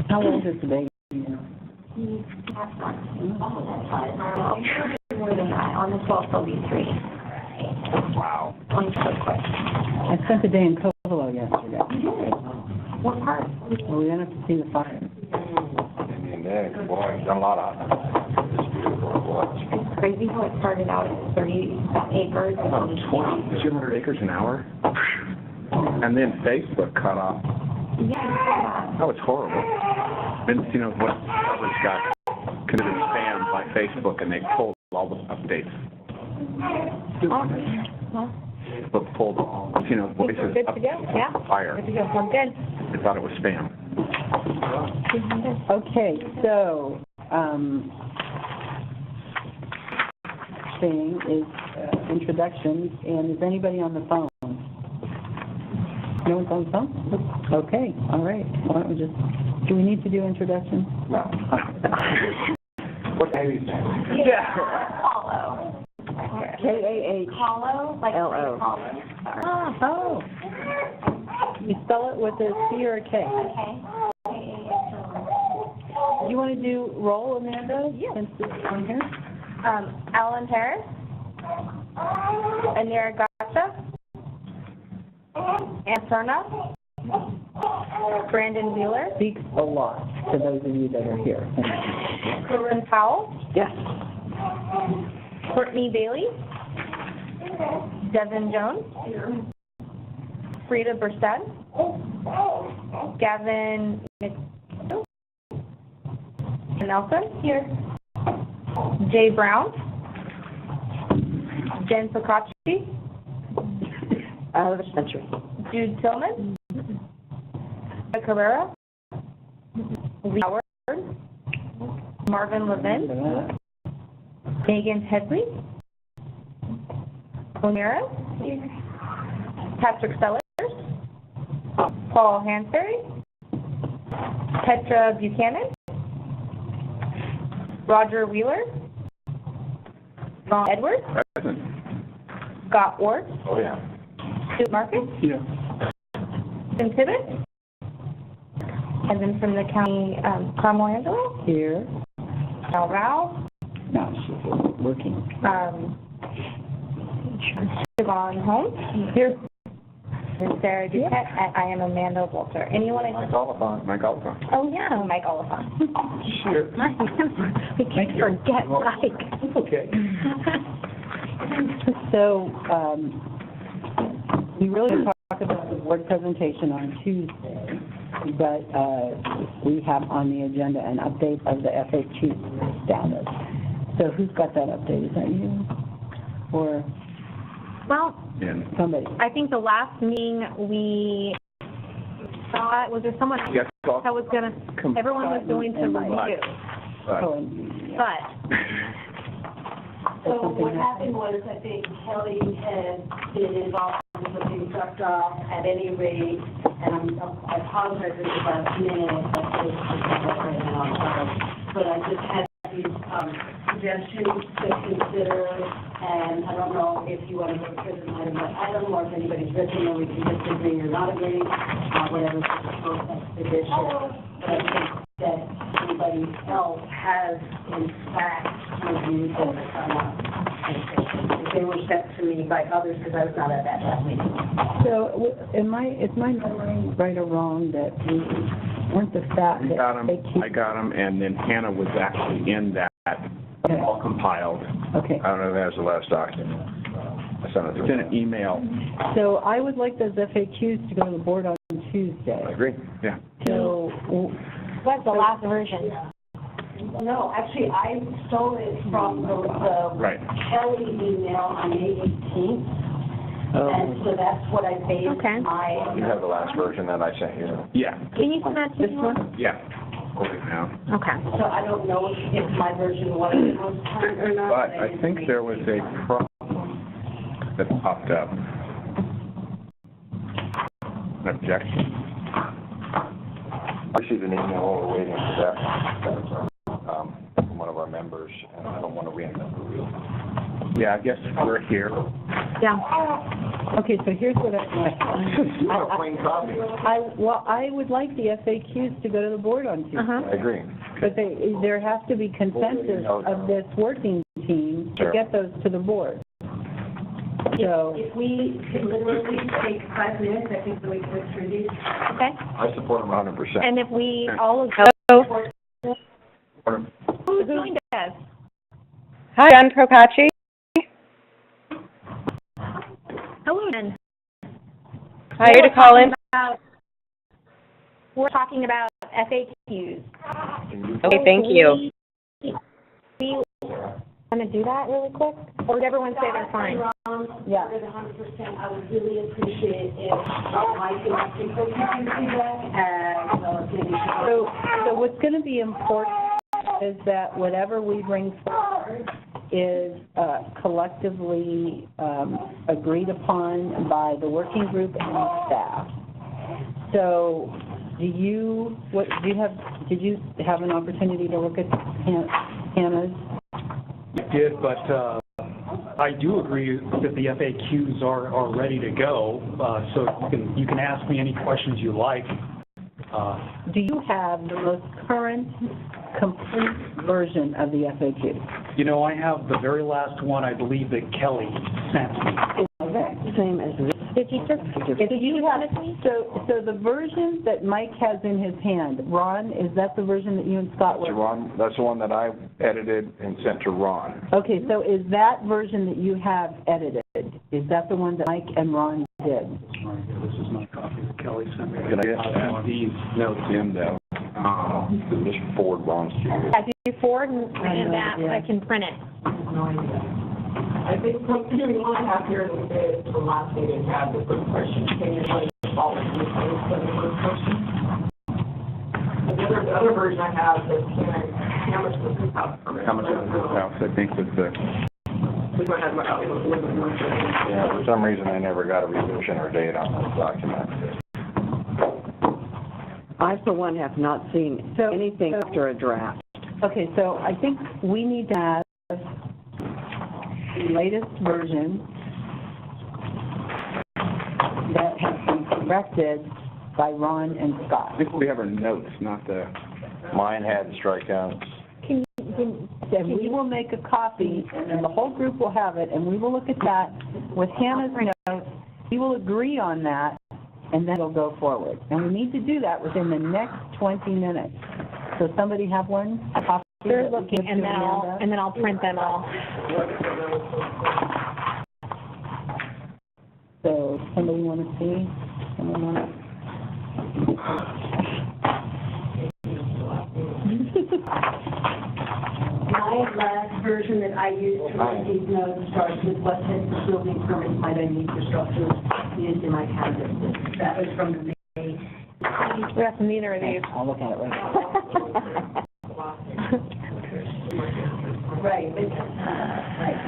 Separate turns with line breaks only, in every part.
How old is the baby?
He's last month. More than that. On the 12th, he'll be 3.
Wow.
Going so quick.
I spent the day in Covelo yesterday.
What part?
Well, we didn't have to see the fire.
Indian Day, boy, done a lot of it's beautiful, boy.
It's crazy how it started out at 30 acres.
Oh, 200 acres an hour? And then Facebook cut off.
Yeah.
That was horrible. Then, you know, what coverage got considered spam by Facebook, and they pulled all the updates.
Well,
Facebook pulled all, you know, voices
good
up
to go. Yeah.
fire.
Good to go. We're good.
They thought it was spam.
Okay, so, thing is introductions, and is anybody on the phone? No one's on the phone? Okay, all right. Why don't we just, do we need to do introductions?
No. What's baby's name?
Yeah. Hollow.
K-A-H.
Hollow? Like
L-O.
hollow.
Oh. You spell it with a C or a K?
Okay.
Do you want to do roll, Amanda?
Yeah.
Since it's on here?
Alan Harris. Anira Gotcha. Anserna. Brandon Wheeler.
Speaks a lot to those of you that are here.
Corinne Powell.
Yes.
Courtney Bailey. Devin Jones. Frida Burstead. Gavin Nelson. Here. Jay Brown. Jen Focacci.
Out of the country.
Jude Tillman. Carrera. Lee Howard. Marvin Levin. Megan Headley. O'Meara. Patrick Sellers. Paul Hansberry. Petra Buchanan. Roger Wheeler. Ron Edwards.
Present.
Scott Ward.
Oh, yeah.
Sue Marcus.
Yeah.
Tim Tibbetts. And then from the county, Carmel Angelo.
Here.
Al Rao.
No, she's working.
Siobhan Holmes. Here. And Sarah Duquette. And I am Amanda Walter. Anyone?
Mike Oliphant.
Oh, yeah, Mike Oliphant.
Sure.
We can't forget Mike.
It's okay.
So, we really talk about the board presentation on Tuesday, but we have on the agenda an update of the FAQ status. So who's got that update? Is that you? Or
Well,
somebody?
I think the last meeting we thought, was there someone else
Yes,
that was going to, everyone was going to review. But
So what happened was, I think Kelly had been involved in something dropped off at any rate, and I apologize for the last minute, but I just had these suggestions to consider, and I don't know if you want to look at them, I don't know if anybody's written, or we can just agree or not agree, whatever the expedition, but I think that anybody else has in fact reviewed them. They were sent to me by others because I was not at that last meeting.
So, is my memory right or wrong that we weren't the fact that
I got them, and then Hannah was actually in that,
Okay.
all compiled.
Okay.
I don't know if that's the last document. I sent it. It's in an email.
So I would like those FAQs to go to the board on Tuesday.
I agree, yeah.
So,
what's the last version?
No, actually, I stole it from the
Right.
Kelly email on May 18th, and so that's what I based
Okay.
my...
You have the last version that I sent you.
Yeah,
Can you send that to
this
me?
one?
yeah. Hold it now.
Okay.
So I don't know if my version was the most current or not.
But I think there was a problem that popped up. An objection.
I received an email while we're waiting for that from one of our members, and I don't want to reinvent the wheel.
Yeah, I guess we're here.
Yeah.
Okay, so here's what
You want a plain copy?
I would like the FAQs to go to the board on Tuesday.
I agree.
But there has to be consensus of this working team to
Sure.
get those to the board. So,
If we could literally take 5 minutes, I think that we could look through these.
Okay?
I support them 100%.
And if we all agree, who's joined us?
Hi, Jen Procacci.
Hello, Jen.
Hi, to call in.
We're talking about FAQs.
Okay, thank you.
We want to do that really quick? Or would everyone say they're fine?
yeah.
100%, I would really appreciate if Mike and I could put some feedback as well as maybe.
So what's going to be important is that whatever we bring forward is collectively agreed upon by the working group and the staff. So did you have an opportunity to look at Hannah's?
I did, but I do agree that the FAQs are ready to go, so you can ask me any questions you like.
Do you have the most current, complete version of the FAQ?
You know, I have the very last one, I believe, that Kelly sent me.
Same as this. Did you have, so the version that Mike has in his hand, Ron, is that the version that you and Scott
So
were?
Ron, that's the one that I edited and sent to Ron.
Okay, so is that version that you have edited, is that the one that Mike and Ron did?
This is my copy that Kelly sent me.
Can I get
These notes in though.
Just forward Ron's to you.
As you forward and that, I can print it.
I think from hearing what I have here is the last meeting had the first question. Can you like follow the first question? The other version I have is how much does this house permit?
How much is this house, I think was the,
We might have my copy of the living room.
Yeah, for some reason I never got a revision or date on this document.
I, for one, have not seen anything after a draft.
Okay, so I think we need to have the latest version that has been corrected by Ron and
I
Scott.
think we have our notes, not the,
Mine had strikeouts.
And we will make a copy, and then the whole group will have it, and we will look at that with Hannah's notes. We will agree on that, and then it'll go forward. And we need to do that within the next 20 minutes. So somebody have one copy?
They're looking, and then I'll print them all.
So somebody want to see? Someone want to?
My last version that I used to write these notes starts with what types of building permits might I need for structures used in my cannabis. That was from the May.
We have neither of these.
I'll look at it right now.
Right, but, right.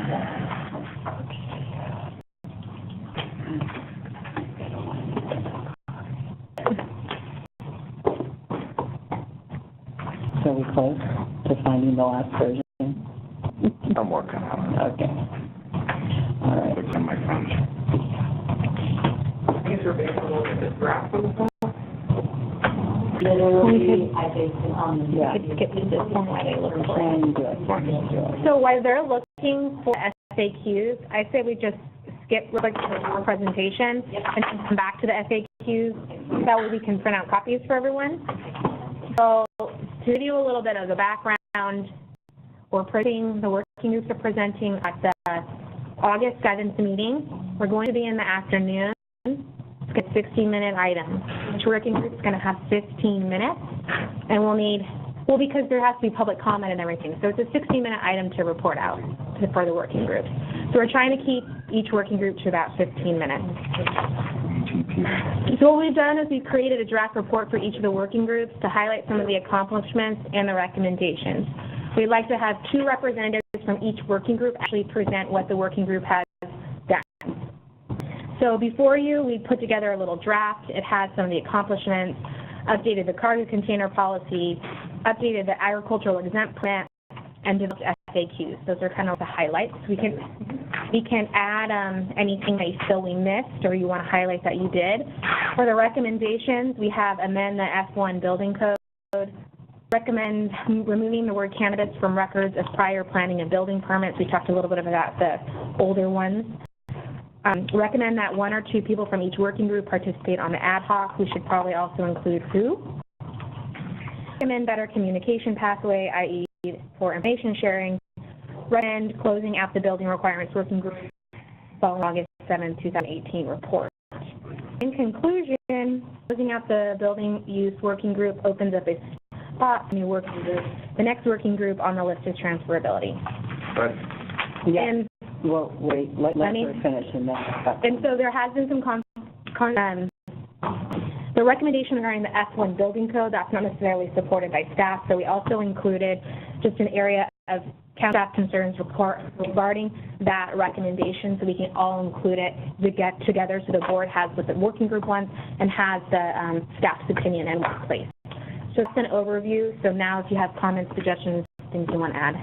So we close to finding the last version?
I'm working on it.
Okay. All right.
it's on my phone.
These are based on the draft of the form.
Literally, I based it on the.
Yeah.
Could skip to this one while they look for it.
Fine, good.
So while they're looking for FAQs, I say we just skip real quick to the presentation and then come back to the FAQs. That way we can print out copies for everyone. So to give you a little bit of the background, we're putting, the working groups are presenting at the August 7th meeting. We're going to be in the afternoon. It's a 60-minute item. Each working group is going to have 15 minutes, and we'll need, well, because there has to be public comment and everything, so it's a 60-minute item to report out for the working group. So we're trying to keep each working group to about 15 minutes. So what we've done is we've created a draft report for each of the working groups to highlight some of the accomplishments and the recommendations. We'd like to have 2 representatives from each working group actually present what the working group has done. So before you, we put together a little draft. It has some of the accomplishments, updated the cargo container policy, updated the agricultural exempt plan, and developed FAQs. Those are kind of the highlights. We can We can add anything that you feel we missed or you want to highlight that you did. For the recommendations, we have amend the F1 building code, recommend removing the word cannabis from records of prior planning and building permits. We talked a little bit about the older ones. Recommend that 1 or 2 people from each working group participate on the ad hoc. We should probably also include who. Recommend better communication pathway, i.e. for information sharing. Recommend closing out the building requirements working group following August 7, 2018 report. In conclusion, closing out the building use working group opens up a spot for new working group. The next working group on the list is transferability.
But
Yeah,
And
well, wait, let
Lenny?
her finish and then.
And so there has been some the recommendation regarding the F1 building code, that's not necessarily supported by staff, so we also included just an area of county staff concerns regarding that recommendation, so we can all include it to get together so the board has what the working group wants and has the staff's opinion in one place. So it's an overview, so now if you have comments, suggestions, things you want to add.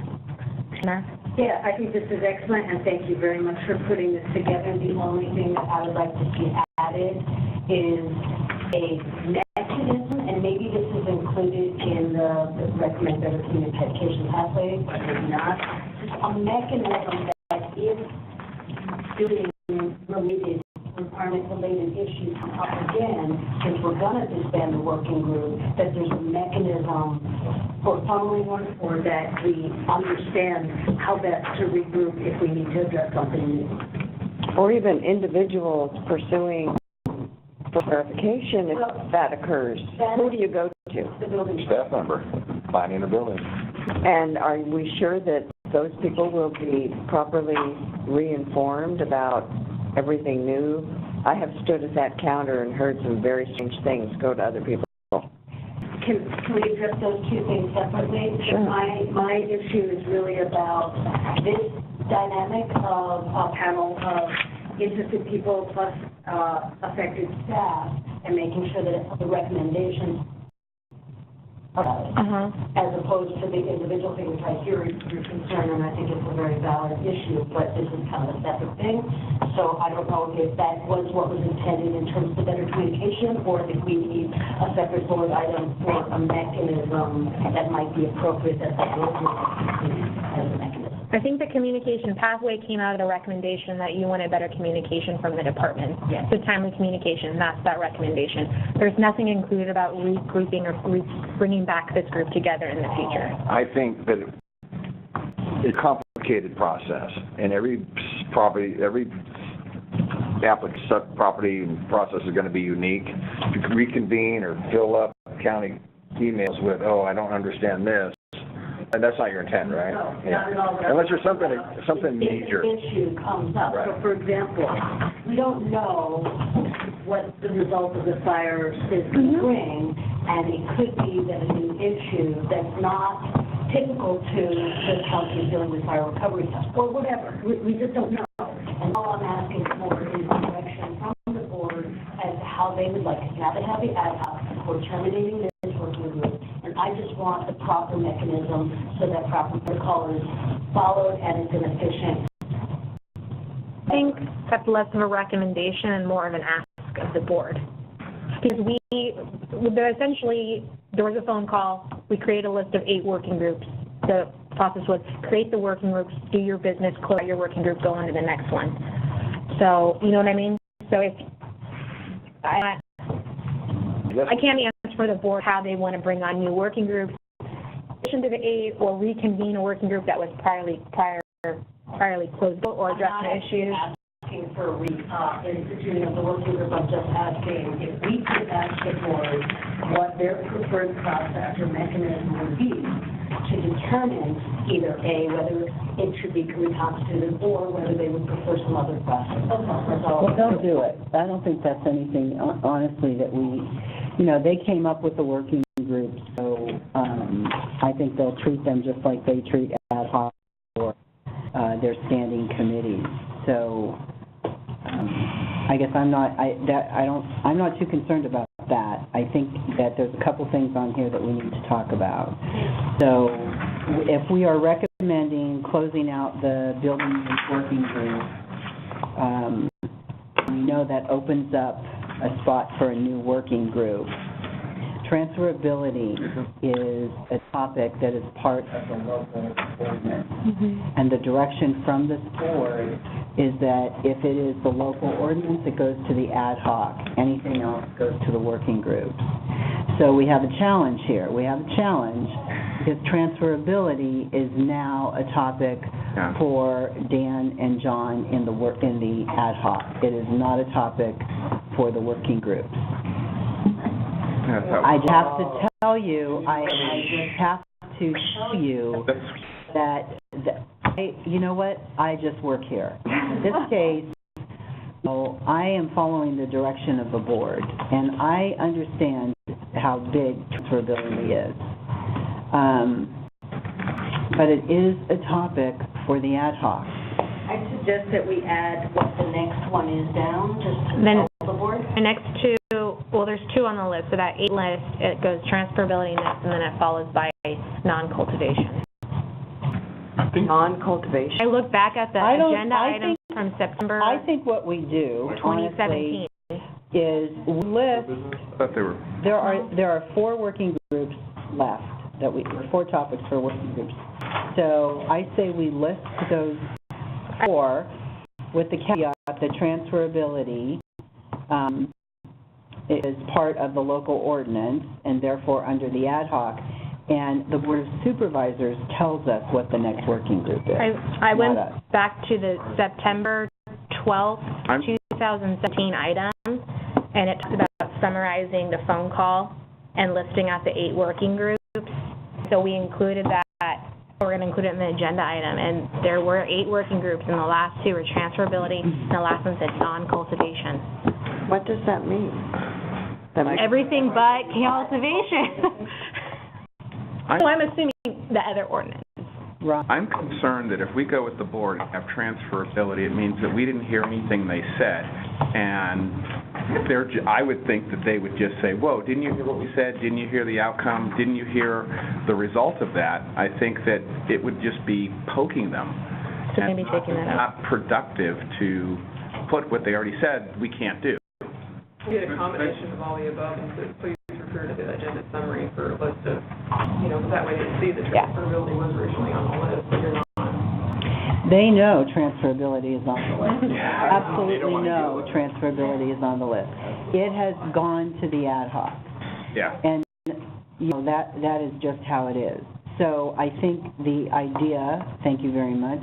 Anna?
Yeah, I think this is excellent, and thank you very much for putting this together. The only thing that I would like to see added is a mechanism, and maybe this is included in the recommend better communication pathway, but maybe not, just a mechanism that if doing related, requirement-related issues come up again, since we're going to disband the working group, that there's a mechanism for following one, or that we understand how best to regroup if we need to address something new.
Or even individuals pursuing for verification if that occurs. Who do you go to?
The building.
Staff member, finding a building.
And are we sure that those people will be properly re-informed about everything new? I have stood at that counter and heard some very strange things go to other people.
Can we address those two things separately?
Sure.
My issue is really about this dynamic of a panel of interested people plus affected staff, and making sure that the recommendations as opposed to the individual thing, which I hear your concern, and I think it's a very valid issue, but this is kind of a separate thing. So I don't know if that was what was intended in terms of better communication, or if we need a separate board item for a mechanism that might be appropriate that the board would as a mechanism.
I think the communication pathway came out of the recommendation that you wanted better communication from the department.
Yes.
So timely communication, that's that recommendation. There's nothing included about regrouping or bringing back this group together in the future.
I think that it's a complicated process, and every property, every applicant property process is going to be unique. To reconvene or fill up county emails with, oh, I don't understand this, and that's not your intent, right?
No, not at all.
Unless there's something major.
If an issue comes up,
Right.
so for example, we don't know what the result of the fire is going to bring, and it could be that a new issue that's not typical to the county dealing with fire recovery stuff, or whatever. We just don't know. And all I'm asking for is direction from the board as to how they would like it. Now they have the ad hoc, we're terminating this working group, and I just want the proper mechanism so that proper protocol is followed and it's an efficient.
I think that's less of a recommendation and more of an ask of the board. Because there was a phone call, we created a list of 8 working groups. The process was create the working groups, do your business, close out your working group, go on to the next one. So, you know what I mean? So if, I can't answer for the board how they want to bring on new working groups, in addition to the 8, or reconvene a working group that was priorly closed or address the issues.
Asking for instituting of the working group, I'm just asking if we could ask the board what their preferred process or mechanism would be to determine either A, whether it should be reconstituted, or whether they would prefer some other process.
Well, they'll do it. I don't think that's anything, honestly, that we, they came up with the working group, so I think they'll treat them just like they treat ad hoc or their standing committees. So I guess I'm not too concerned about that. I think that there's a couple things on here that we need to talk about. So if we are recommending closing out the building use working group, we know that opens up a spot for a new working group. Transferability is a topic that is part of the local ordinance. And the direction from this board is that if it is the local ordinance, it goes to the ad hoc. Anything else goes to the working groups. So we have a challenge here. We have a challenge because transferability is now a topic for Dan and John in the ad hoc. It is not a topic for the working groups. I have to tell you, I just have to tell you that you know what? I just work here. In this case, I am following the direction of the board, and I understand how big transferability is. But it is a topic for the ad hoc.
I suggest that we add what the next one is down, just to
Then
help the board.
the next two, well, there's two on the list. So that 8 list, it goes transferability next, and then it follows by non-cultivation.
Non-cultivation.
I look back at the agenda
I
items from September
I think what we do,
2017.
honestly, is list, there are 4 working groups left, or 4 topics for working groups. So I say we list those 4 with the caveat that transferability is part of the local ordinance and therefore under the ad hoc, and the Board of Supervisors tells us what the next working group is.
I went
not us.
back to the September 12th, 2017 item, and it talked about summarizing the phone call and listing out the 8 working groups. So we included that. We're going to include it in the agenda item, and there were 8 working groups, and the last 2 were transferability, and the last one said non-cultivation.
What does that mean?
Everything but cultivation. So I'm assuming the other ordinance.
Right.
I'm concerned that if we go with the board and have transferability, it means that we didn't hear anything they said. And I would think that they would just say, whoa, didn't you hear what we said? Didn't you hear the outcome? Didn't you hear the result of that? I think that it would just be poking them.
So maybe taking that out.
Not productive to put what they already said we can't do.
Get a combination of all the above, and so please refer to the agenda summary for a list of, that way they see the transferability was originally on the list, but you're not.
They know transferability is on the list. Absolutely know transferability is on the list. It has gone to the ad hoc.
Yeah.
And, that is just how it is. So I think the idea, thank you very much,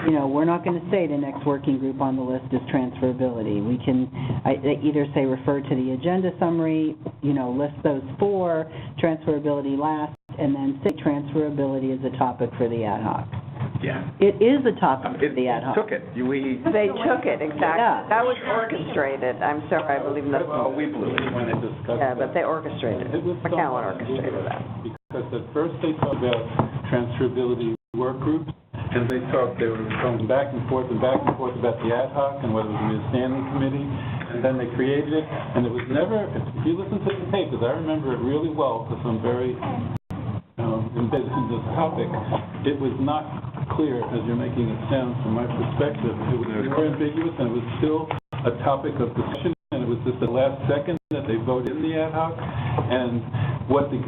we're not going to say the next working group on the list is transferability. We can either say refer to the agenda summary, list those 4, transferability last, and then say transferability is a topic for the ad hoc.
Yeah.
It is a topic for the ad hoc.
Took it.
They took it, exactly.
Yeah.
That was orchestrated. I'm sorry, I believe that's...
Oh, we blew it when it discussed.
Yeah, but they orchestrated it. McCowan orchestrated that.
Because at first they talked about transferability work groups, and they were going back and forth about the ad hoc and whether it was going to be a standing committee, and then they created it, and it was never, if you listen to the tape, because I remember it really well, because I'm very embedded in this topic, it was not clear, as you're making it sound from my perspective. It was more ambiguous, and it was still a topic of discussion, and it was just the last second that they voted in the ad hoc, and what the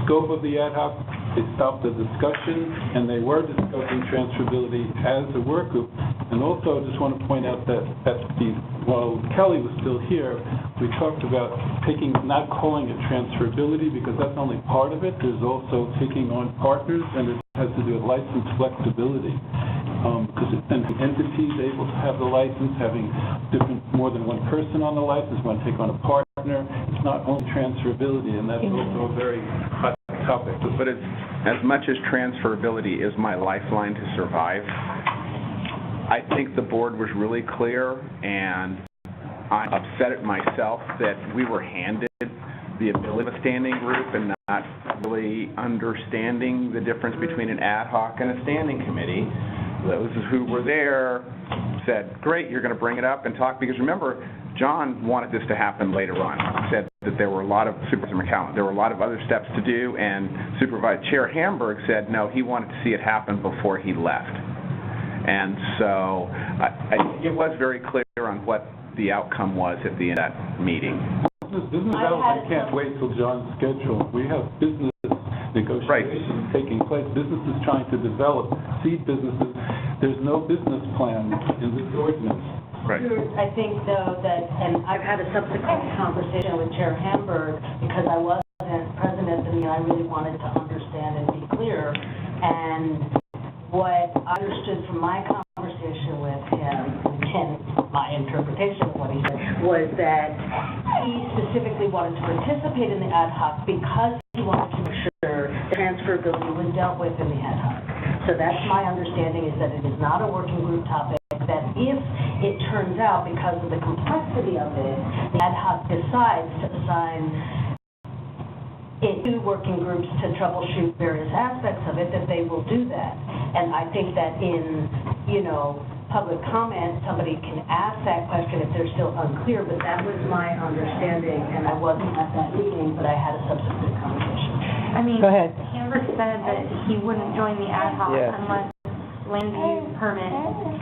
scope of the ad hoc, they stopped the discussion, and they were discussing transferability as a work group. And also, I just want to point out that while Kelly was still here, we talked about not calling it transferability, because that's only part of it. There's also taking on partners, and it has to do with license flexibility. Because then the entity is able to have the license, having more than one person on the license, want to take on a partner. It's not only transferability, and that's also a very hot topic.
But as much as transferability is my lifeline to survive, I think the board was really clear, and I'm upset at myself that we were handed the ability of a standing group and not really understanding the difference between an ad hoc and a standing committee. Those who were there said, great, you're going to bring it up and talk, because remember, John wanted this to happen later on. He said that there were a lot of, Supervisor McCallum, there were a lot of other steps to do, and Chair Hamburg said, no, he wanted to see it happen before he left. And so I think it was very clear on what the outcome was at the end of that meeting.
Business development can't wait till John's schedule. We have business negotiations taking place. Businesses trying to develop seed businesses. There's no business plan in this ordinance.
Right.
I think, though, that, and I've had a subsequent conversation with Chair Hamburg, because I wasn't president, and I really wanted to understand and be clear. And what I understood from my conversation with him, and my interpretation of what he said, was that he specifically wanted to participate in the ad hoc because he wanted to make sure transferability was dealt with in the ad hoc. So that's my understanding, is that it is not a working group topic, that if it turns out, because of the complexity of it, the ad hoc decides to assign two working groups to troubleshoot various aspects of it, that they will do that. And I think that in, public comment, somebody can ask that question if they're still unclear, but that was my understanding, and I wasn't at that meeting, but I had a subsequent conversation.
I mean,
Go ahead.
Amber said that he wouldn't join the ad hoc unless land use permit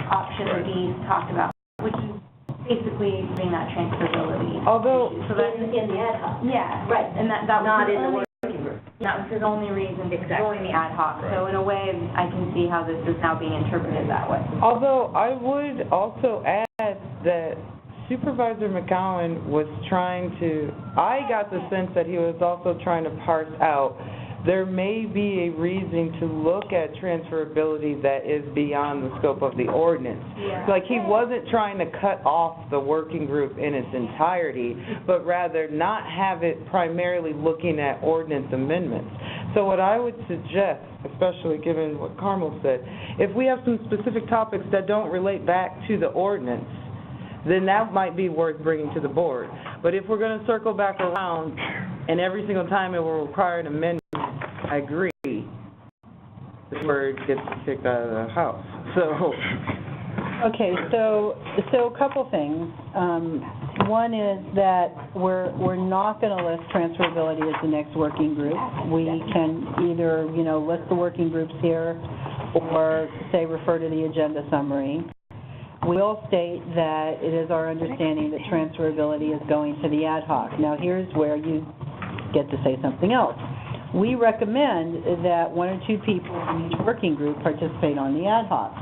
option B talked about, which is basically doing that transferability.
Although,
So that's
In the ad hoc.
yeah,
Right.
and that was
Not
his
in the
only,
working group.
that was his only reason to join the ad hoc. So in a way, I can see how this is now being interpreted that way.
Although I would also add that Supervisor McCowan was trying to, I got the sense that he was also trying to parse out, there may be a reason to look at transferability that is beyond the scope of the ordinance.
Yeah.
Like, he wasn't trying to cut off the working group in its entirety, but rather not have it primarily looking at ordinance amendments. So what I would suggest, especially given what Carmel said, if we have some specific topics that don't relate back to the ordinance, then that might be worth bringing to the board. But if we're going to circle back around and every single time it will require an amendment, I agree, the word gets kicked out of the house. So.
Okay, so a couple things. One is that we're not going to list transferability as the next working group. We can either, list the working groups here or say refer to the agenda summary. We will state that it is our understanding that transferability is going to the ad hoc. Now, here's where you get to say something else. We recommend that one or two people from each working group participate on the ad hoc.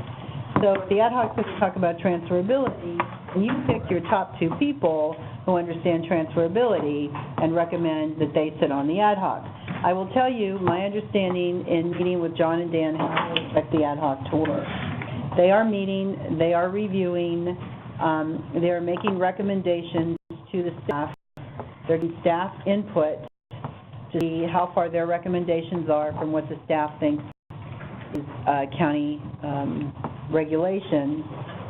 So if the ad hoc is to talk about transferability, and you pick your top two people who understand transferability and recommend that they sit on the ad hoc. I will tell you, my understanding in meeting with John and Dan, how to expect the ad hoc to work. They are meeting, they are reviewing, they are making recommendations to the staff. They're getting staff input to see how far their recommendations are from what the staff thinks is county regulations.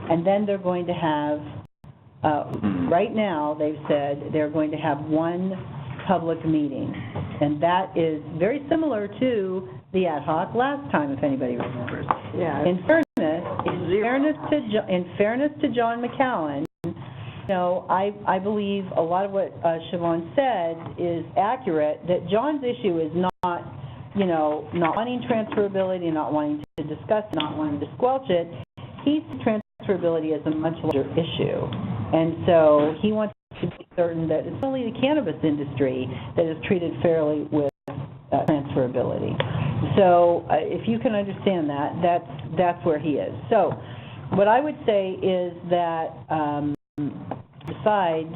And then they're going to have, right now, they've said they're going to have one public meeting. And that is very similar to the ad hoc last time, if anybody remembers.
Yeah.
In fairness to John McCowan, I believe a lot of what Siobhan said is accurate, that John's issue is not wanting transferability, not wanting to discuss it, not wanting to squelch it. He sees transferability as a much larger issue. And so he wants to be certain that it's only the cannabis industry that is treated fairly with transferability. So if you can understand that, that's where he is. So what I would say is that decide,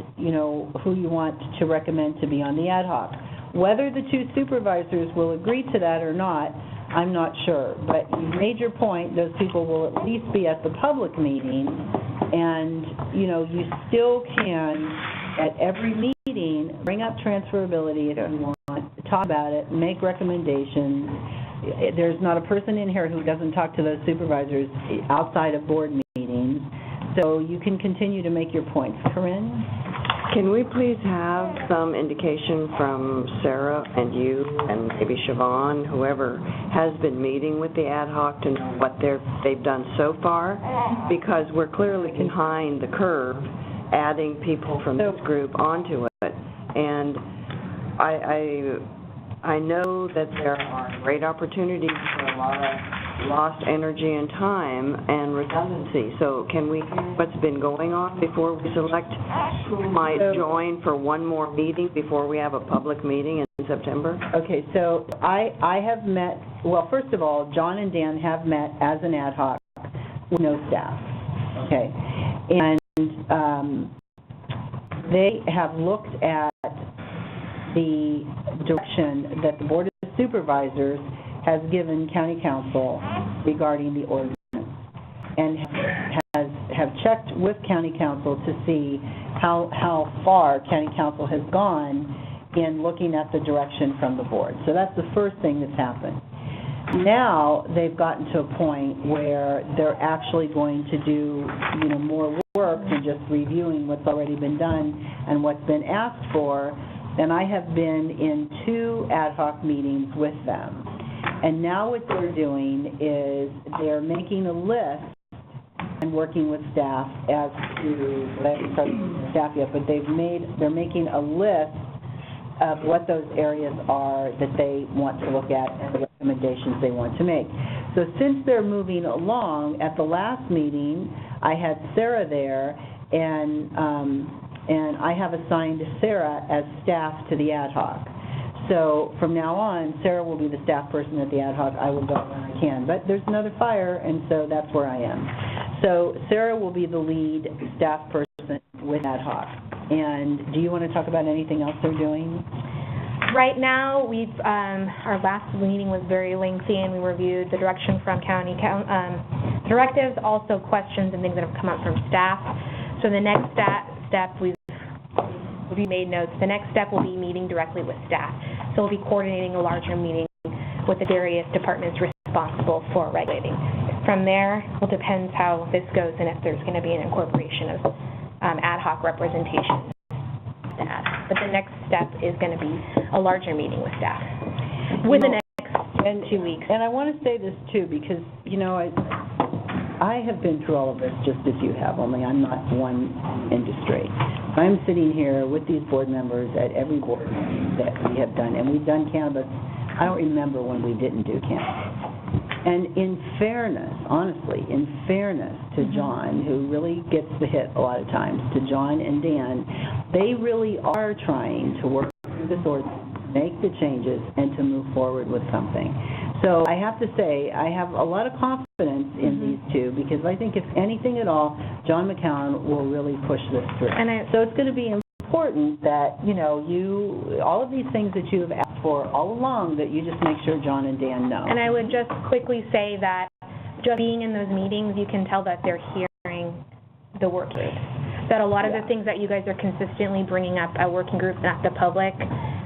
who you want to recommend to be on the ad hoc. Whether the two supervisors will agree to that or not, I'm not sure. But you made your point, those people will at least be at the public meeting, and, you still can, at every meeting, bring up transferability if you want, talk about it, make recommendations. There's not a person in here who doesn't talk to those supervisors outside of board meetings, so you can continue to make your points. Corinne?
Can we please have some indication from Sarah and you and maybe Siobhan, whoever has been meeting with the ad hoc, to know what they've done so far? Because we're clearly behind the curve adding people from this group onto it. And I know that there are great opportunities for a lot of lost energy and time and redundancy. So can we hear what's been going on before we select who might join for one more meeting before we have a public meeting in September?
Okay, so I have met, well, first of all, John and Dan have met as an ad hoc with no staff, okay? And they have looked at the direction that the Board of Supervisors has given County Council regarding the ordinance, and have checked with County Council to see how far County Council has gone in looking at the direction from the board. So that's the first thing that's happened. Now they've gotten to a point where they're actually going to do, more work than just reviewing what's already been done and what's been asked for. And I have been in 2 ad hoc meetings with them. And now what they're doing is they're making a list and working with staff as to, I haven't started with staff yet, but they're making a list of what those areas are that they want to look at and the recommendations they want to make. So since they're moving along, at the last meeting, I had Sarah there, and I have assigned Sarah as staff to the ad hoc. So from now on, Sarah will be the staff person at the ad hoc. I will go when I can. But there's another fire, and so that's where I am. So Sarah will be the lead staff person with ad hoc. And do you want to talk about anything else they're doing?
Right now, our last meeting was very lengthy, and we reviewed the direction from county directives, also questions and things that have come up from staff. So the next step, we've made notes. The next step will be meeting directly with staff. So we'll be coordinating a larger meeting with the various departments responsible for regulating. From there, it depends how this goes and if there's going to be an incorporation of ad hoc representation. But the next step is going to be a larger meeting with staff within the next 2 weeks.
And I want to say this too, because I have been through all of this just as you have, only I'm not one industry. I'm sitting here with these board members at every board meeting that we have done, and we've done cannabis. I don't remember when we didn't do cannabis. And in fairness, honestly, in fairness to John, who really gets the hit a lot of times, to John and Dan, they really are trying to work through this ordinance, make the changes, and to move forward with something. So I have to say, I have a lot of confidence in these two, because I think if anything at all, John McCown will really push this through. So it's going to be important that, all of these things that you have asked for all along, that you just make sure John and Dan know.
And I would just quickly say that just being in those meetings, you can tell that they're hearing the work group. That a lot of the things that you guys are consistently bringing up at working groups and at the public,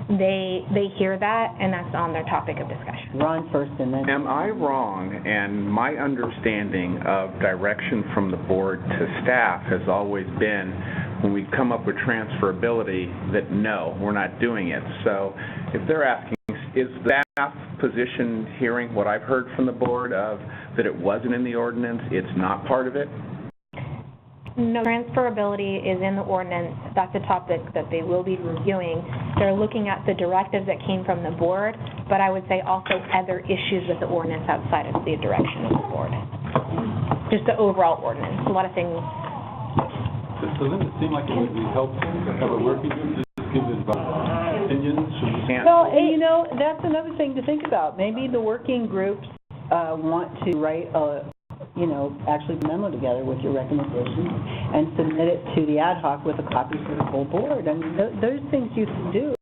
they hear that, and that's on their topic of discussion.
Ron first, and then...
Am I wrong, and my understanding of direction from the board to staff has always been, when we come up with transferability, that no, we're not doing it. So if they're asking, is the staff position hearing what I've heard from the board of that it wasn't in the ordinance, it's not part of it?
No, transferability is in the ordinance. That's a topic that they will be reviewing. They're looking at the directives that came from the board, but I would say also other issues with the ordinance outside of the direction of the board. Just the overall ordinance. A lot of things.
Doesn't it seem like it would be helpful to have a working group to just give opinions?
Well, and that's another thing to think about. Maybe the working groups want to write actually a memo together with your recommendations and submit it to the ad hoc with a copy for the whole board. I mean, those things you can do.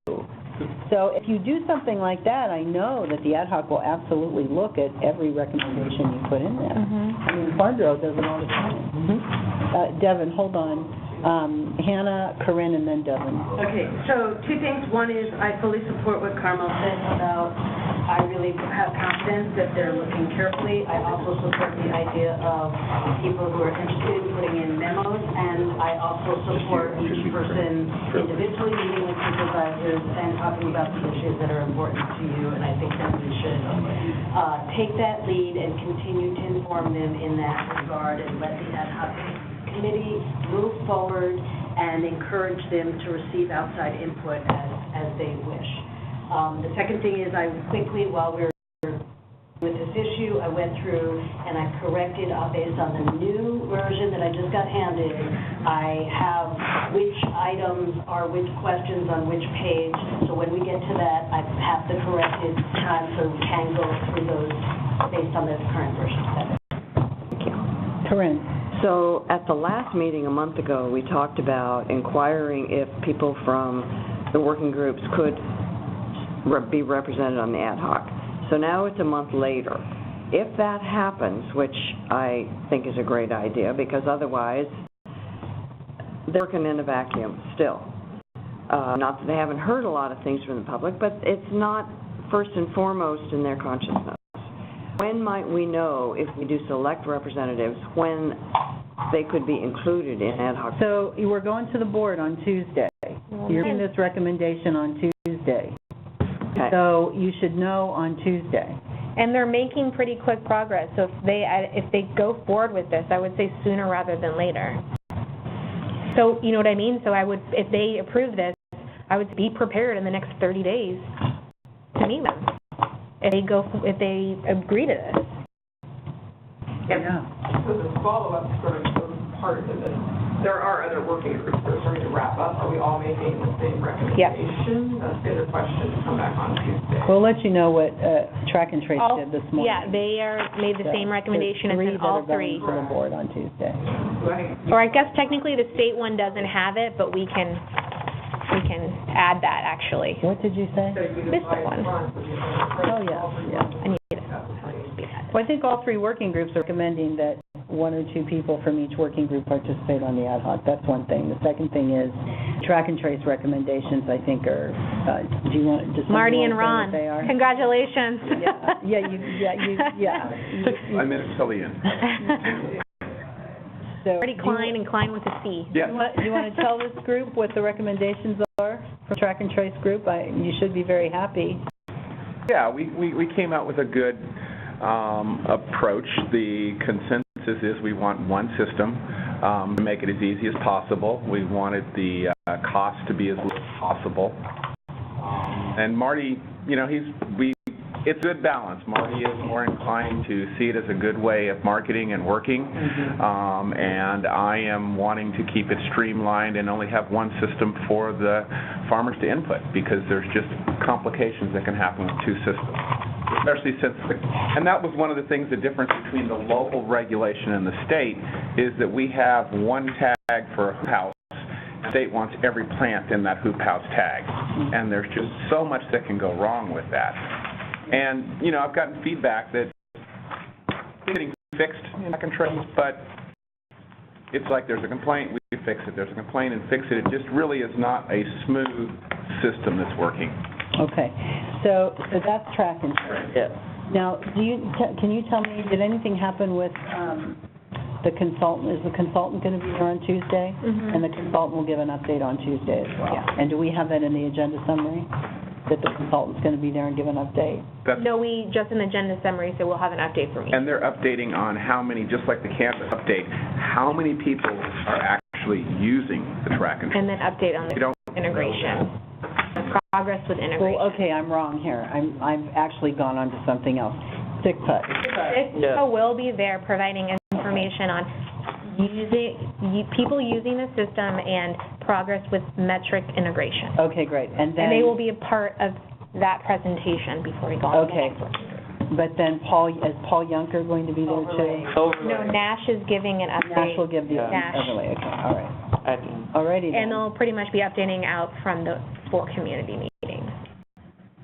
So if you do something like that, I know that the ad hoc will absolutely look at every recommendation you put in there. I mean, Farm Bureau does it all the time. Devin, hold on. Hannah, Corinne, and then Devin.
Okay, so 2 things. One is I fully support what Carmel said about I really have confidence that they're looking carefully. I also support the idea of people who are interested in putting in memos, and I also support each person individually meeting with supervisors and talking about the issues that are important to you, and I think that we should take that lead and continue to inform them in that regard and let the ad hoc committee move forward and encourage them to receive outside input as they wish. The second thing is I quickly, while we were with this issue, I went through and I corrected based on the new version that I just got handed. I have which items are which questions on which page. So when we get to that, I have the corrected time so we can go through those based on the current version.
Thank you.
Corinne?
So at the last meeting a month ago, we talked about inquiring if people from the working groups could be represented on the ad hoc. So now it's a month later. If that happens, which I think is a great idea, because otherwise they're working in a vacuum still. Not that they haven't heard a lot of things from the public, but it's not first and foremost in their consciousness. When might we know, if we do select representatives, when they could be included in ad hoc?
So you were going to the board on Tuesday. You're getting this recommendation on Tuesday.
Okay.
So you should know on Tuesday.
And they're making pretty quick progress, so if they go forward with this, I would say sooner rather than later. So, you know what I mean? So I would, if they approve this, I would be prepared in the next 30 days to meet them, if they agree to this.
Yeah.
So the follow-up sort of part of it, there are other working groups that are starting to wrap up. Are we all making the same recommendation? That's the other question to come back on Tuesday.
We'll let you know what Track and Trace did this morning.
Yeah, they made the same recommendation as in all three.
Three that are going to the board on Tuesday.
Or I guess technically the state one doesn't have it, but we can add that actually.
What did you say?
Missed one.
Oh, yeah.
I need it.
Well, I think all three working groups are recommending that one or two people from each working group participate on the ad hoc. That's one thing. The second thing is Track and Trace recommendations, I think, are, do you want, does
Marty and
somebody want to say
Ron,
what they are?
congratulations.
I meant it till the end.
So,
Marty Klein and Klein with a C.
Yeah.
do you want to tell this group what the recommendations are from Track and Trace group? You should be very happy.
Yeah, we came out with a good approach. The consensus is we want one system to make it as easy as possible. We wanted the cost to be as low as possible. And Marty, you know, it's a good balance. Marty is more inclined to see it as a good way of marketing and working, and I am wanting to keep it streamlined and only have one system for the farmers to input, because there's just complications that can happen with two systems, especially since, and that was one of the things, the difference between the local regulation and the state is that we have one tag for a hoop house. The state wants every plant in that hoop house tag, and there's just so much that can go wrong with that. And, you know, I've gotten feedback that it's getting fixed in Track and Trace, but it's like there's a complaint, we fix it. There's a complaint and fix it. It just really is not a smooth system that's working.
Okay. So that's Track and Trace.
Yes.
Now, can you tell me, did anything happen with the consultant? Is the consultant going to be there on Tuesday?
Mm-hmm.
And the consultant will give an update on Tuesday as well.
Yeah.
And do we have that in the agenda summary? That the consultant's going to be there and give an update?
No, we just an agenda summary, so we'll have an update from you.
And they're updating on how many, just like the Cannabis update, how many people are actually using the Track and Trace.
And then update on the integration. Progress with integration.
Well, okay, I'm wrong here. I've actually gone on to something else. Sick put.
ICPA will be there providing information on people using the system and progress with metric integration.
Okay, great. And then...
And they will be a part of that presentation before we go on to the next one.
But then is Paul Yunker going to be there too?
No, Nash is giving an update.
Nash will give the overlay. Okay, all right. Alrighty then.
And they'll pretty much be updating out from the 4 community meetings.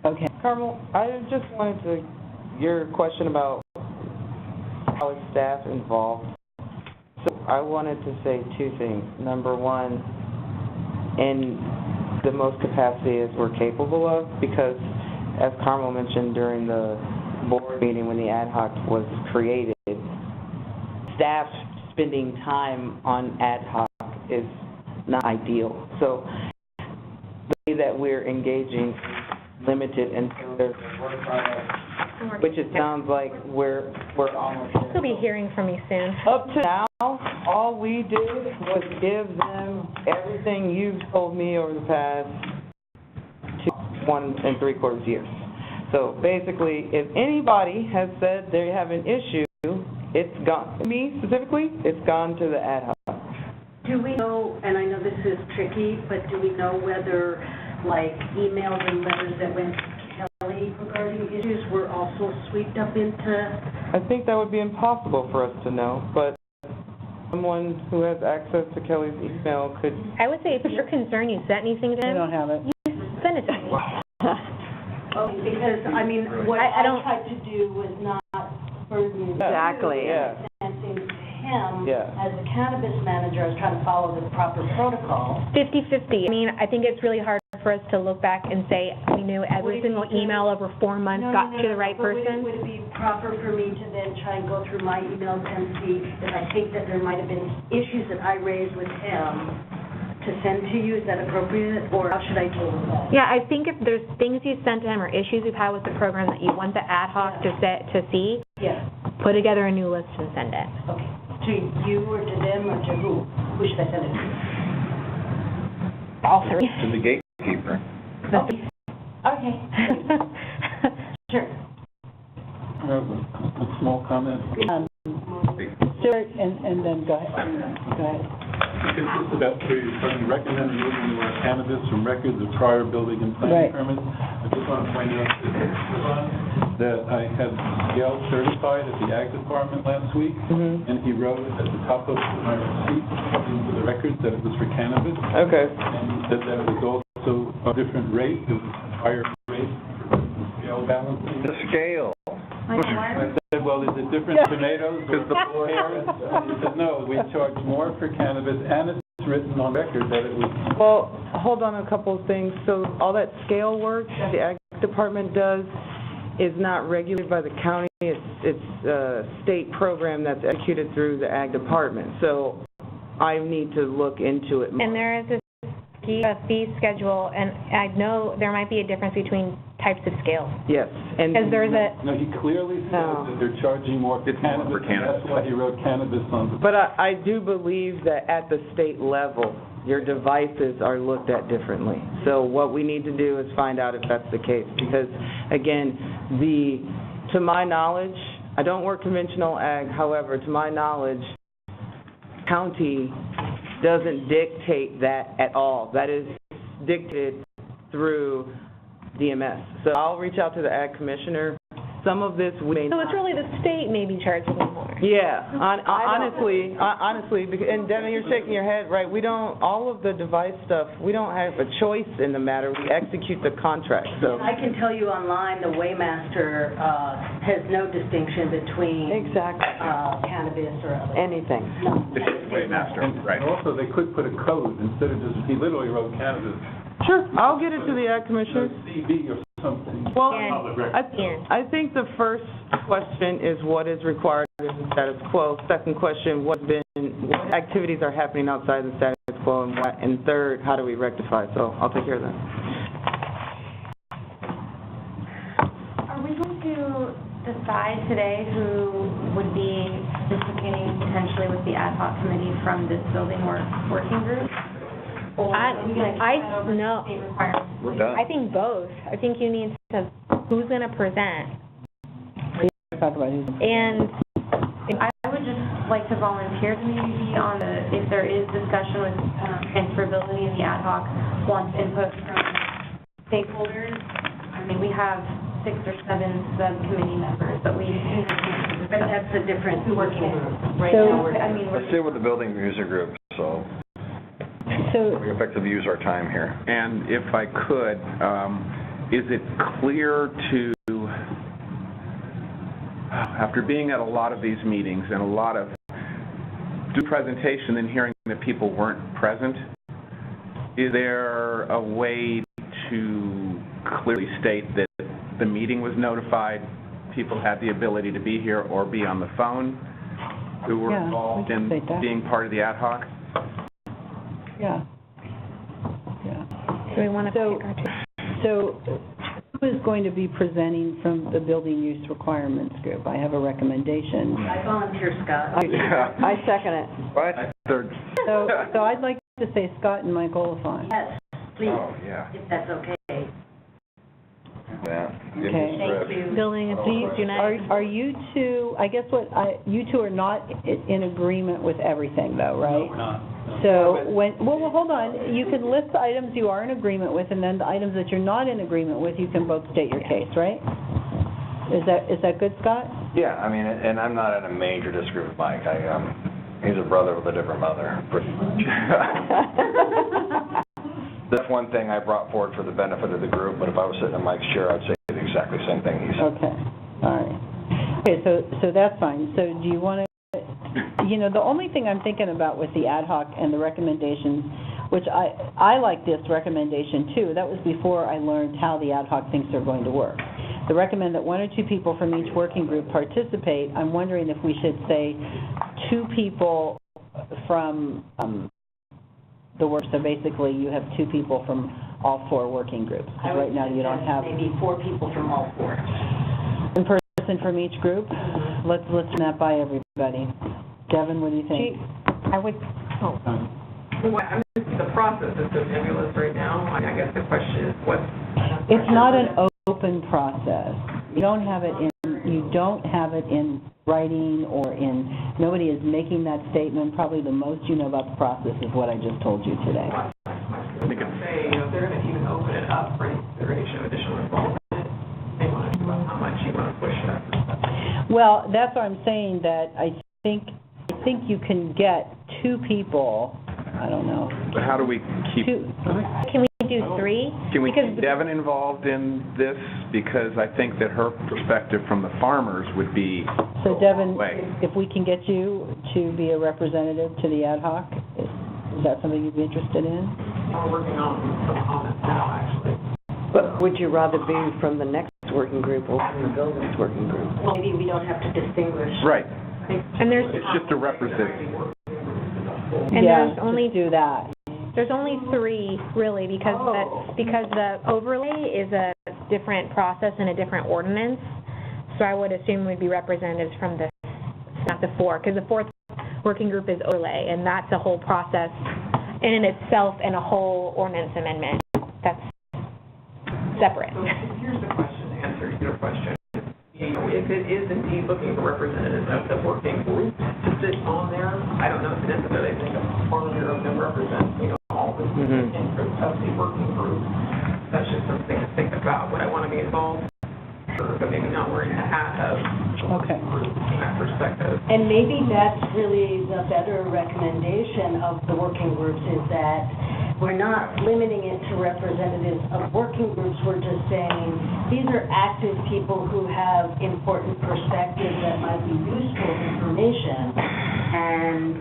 Okay.
Carmel, I just wanted to, your question about how is staff involved. So I wanted to say 2 things. Number one, in the most capacity as we're capable of, because as Carmel mentioned during the board meeting when the ad hoc was created, staff spending time on ad hoc is not ideal. So the way that we're engaging is limited until there's a work product which it sounds like we're almost there.
You'll be hearing from me soon.
Up to now, all we did was give them everything you've told me over the past 1 3/4 years. So basically, if anybody has said they have an issue, it's gone. Me specifically, it's gone to the ad hoc.
Do we know, and I know this is tricky, but do we know whether, like, emails and letters that went to Kelly regarding issues were also swept up into?
I think that would be impossible for us to know, but someone who has access to Kelly's email could.
I would say if you're concerned, you sent anything to
I
him,
don't have it.
you send it to me.
Okay, because, I mean, what
I
I
don't-
tried to do was not burden you.
Exactly.
Yeah.
And things to him,
Yeah.
as a cannabis manager, I was trying to follow the proper protocol.
50-50. I mean, I think it's really hard for us to look back and say we knew every single email over 4 months got to the right
But
person.
would it be proper for me to then try and go through my emails and see if I think that there might have been issues that I raised with him to send to you? Is that appropriate, or how should I deal with that?
Yeah, I think if there's things you sent to him or issues you've had with the program that you want the ad hoc to see,
Yeah,
put together a new list and send it.
okay. To you or to them or to who? Who should I send it to?
All three.
To the gatekeeper.
Okay. Sure.
I have a small comment.
Stuart, and then go ahead. Go ahead.
It's just about where you're starting to recommend removing the word cannabis from records of prior building and planning
Right.
permits. I just want to point out that I had Gail certified at the Ag Department last week, and he wrote at the top of my receipt into the records that it was for cannabis,
Okay.
and he said that it was also a different rate, it was a higher rate for scale balancing.
The scale.
And I said, well, is it different tomatoes or pears? And he said, no, we charge more for cannabis, and it's written on record that it was.
Well, hold on a couple of things. So all that scale work that the Ag Department does is not regulated by the county. It's a state program that's executed through the Ag Department. So I need to look into it more.
And there is a fee schedule, and I know there might be a difference between types of scales.
Yes. And
Because there's a,
No, he clearly said
No.
that they're charging more for
It's more
cannabis,
for
and
cannabis.
that's why he wrote cannabis on the.
But I do believe that at the state level, your devices are looked at differently. So what we need to do is find out if that's the case. Because, again, to my knowledge, I don't work conventional ag, however, to my knowledge, county doesn't dictate that at all. That is dictated through DMS. So I'll reach out to the ag commissioner. Some of this we may
so
not.
it's really the state maybe charging you more.
Yeah, honestly, and Devin, you're shaking your head, right? We don't, all of the device stuff, we don't have a choice in the matter. We execute the contract, so.
I can tell you online, the Waymaster has no distinction between
Exactly.
cannabis or other.
Anything.
No.
It's Waymaster, right.
And also, they could put a code instead of just, he literally wrote cannabis.
Sure, I'll get it to the ag commissioner.
CB or something.
Well,
And-
I think the first question is what is required in the status quo. Second question, what activities are happening outside the status quo, and third, how do we rectify? So I'll take care of that.
Are we going to decide today who would be participating potentially with the ad hoc committee from this building working group? Or are we going to
no.
state requirements?
We're done.
I think both. I think you need to, who's going to present?
Talk about who's.
And
I would just like to volunteer to maybe be on if there is discussion with transferability in the ad hoc, wants input from stakeholders. I mean, we have 6 or 7 subcommittee members, but we can't.
But that's a different working group.
Right
So-
now, I mean,
Let's deal with the building user group, so we effectively use our time here.
And if I could, is it clear to, after being at a lot of these meetings and a lot of do presentation and hearing that people weren't present, is there a way to clearly state that the meeting was notified, people had the ability to be here or be on the phone, who were
Yeah, we
involved
can
in
state that.
being part of the ad hoc?
Yeah. Yeah.
do we want to
So-
pick our two?
So, is going to be presenting from the building use requirements group? I have a recommendation.
I volunteer, Scott.
I second it.
What? Third.
So I'd like to say Scott and Mike Oliphant.
Yes, please,
Oh, yeah.
if that's okay.
Yeah.
Okay.
Thank you.
Building authorities unite.
Are you two, I guess you two are not in agreement with everything though, right?
No, not.
So well, hold on, you can list the items you are in agreement with, and then the items that you're not in agreement with, you can both state your case, right? Is that good, Scott?
Yeah, I mean, and I'm not in a major disagreement with Mike. He's a brother with a different mother, pretty much. That's one thing I brought forward for the benefit of the group, but if I was sitting in Mike's chair, I'd say the exactly same thing he said.
Okay, all right. Okay, so that's fine. So do you want to, the only thing I'm thinking about with the ad hoc and the recommendations, which I like this recommendation too, that was before I learned how the ad hoc things are going to work. To recommend that 1 or 2 people from each working group participate, I'm wondering if we should say 2 people from the work, so basically you have 2 people from all 4 working groups. Because right now you don't have
Maybe 4 people from all 4.
1 person from each group. Let's run that by everybody. Devin, what do you think?
The process is so nebulous right now. I guess the question is what?
It's not an open process. You don't have it in writing or nobody is making that statement. Probably the most you know about the process is what I just told you today.
I think it's say, if they're going to even open it up for any consideration of additional involvement, they want to know how much you want to push that.
Well, that's what I'm saying, that I think you can get 2 people, I don't know.
But how do we keep,
Can we do 3?
can we
Because
keep Devin involved in this? Because I think that her perspective from the farmers would be,
So Devin,
Way.
if we can get you to be a representative to the ad hoc, is that something you'd be interested in?
We're working on some comments now, actually.
But would you rather be from the next working group or from the buildings working group?
Well, maybe we don't have to distinguish.
right,
And there's
it's just a representative.
Yeah,
there's only
just do that.
There's only 3 really because the overlay is a different process and a different ordinance. So I would assume we'd be representatives from not the 4, because the 4th working group is overlay, and that's a whole process in itself and a whole ordinance amendment. That's separate.
So here's the question, the answer to your question. If it is indeed looking for representatives of the working group to sit on there, I don't know if necessarily think a part of them represents, all the interests of the working group. That's just something to think about. Would I want to be involved? Sure, but maybe not wearing the hat of
Okay.
group from that perspective.
And maybe that's really the better recommendation of the working groups, is that we're not limiting it to representatives of working groups. We're just saying, these are active people who have important perspectives that might be useful information, and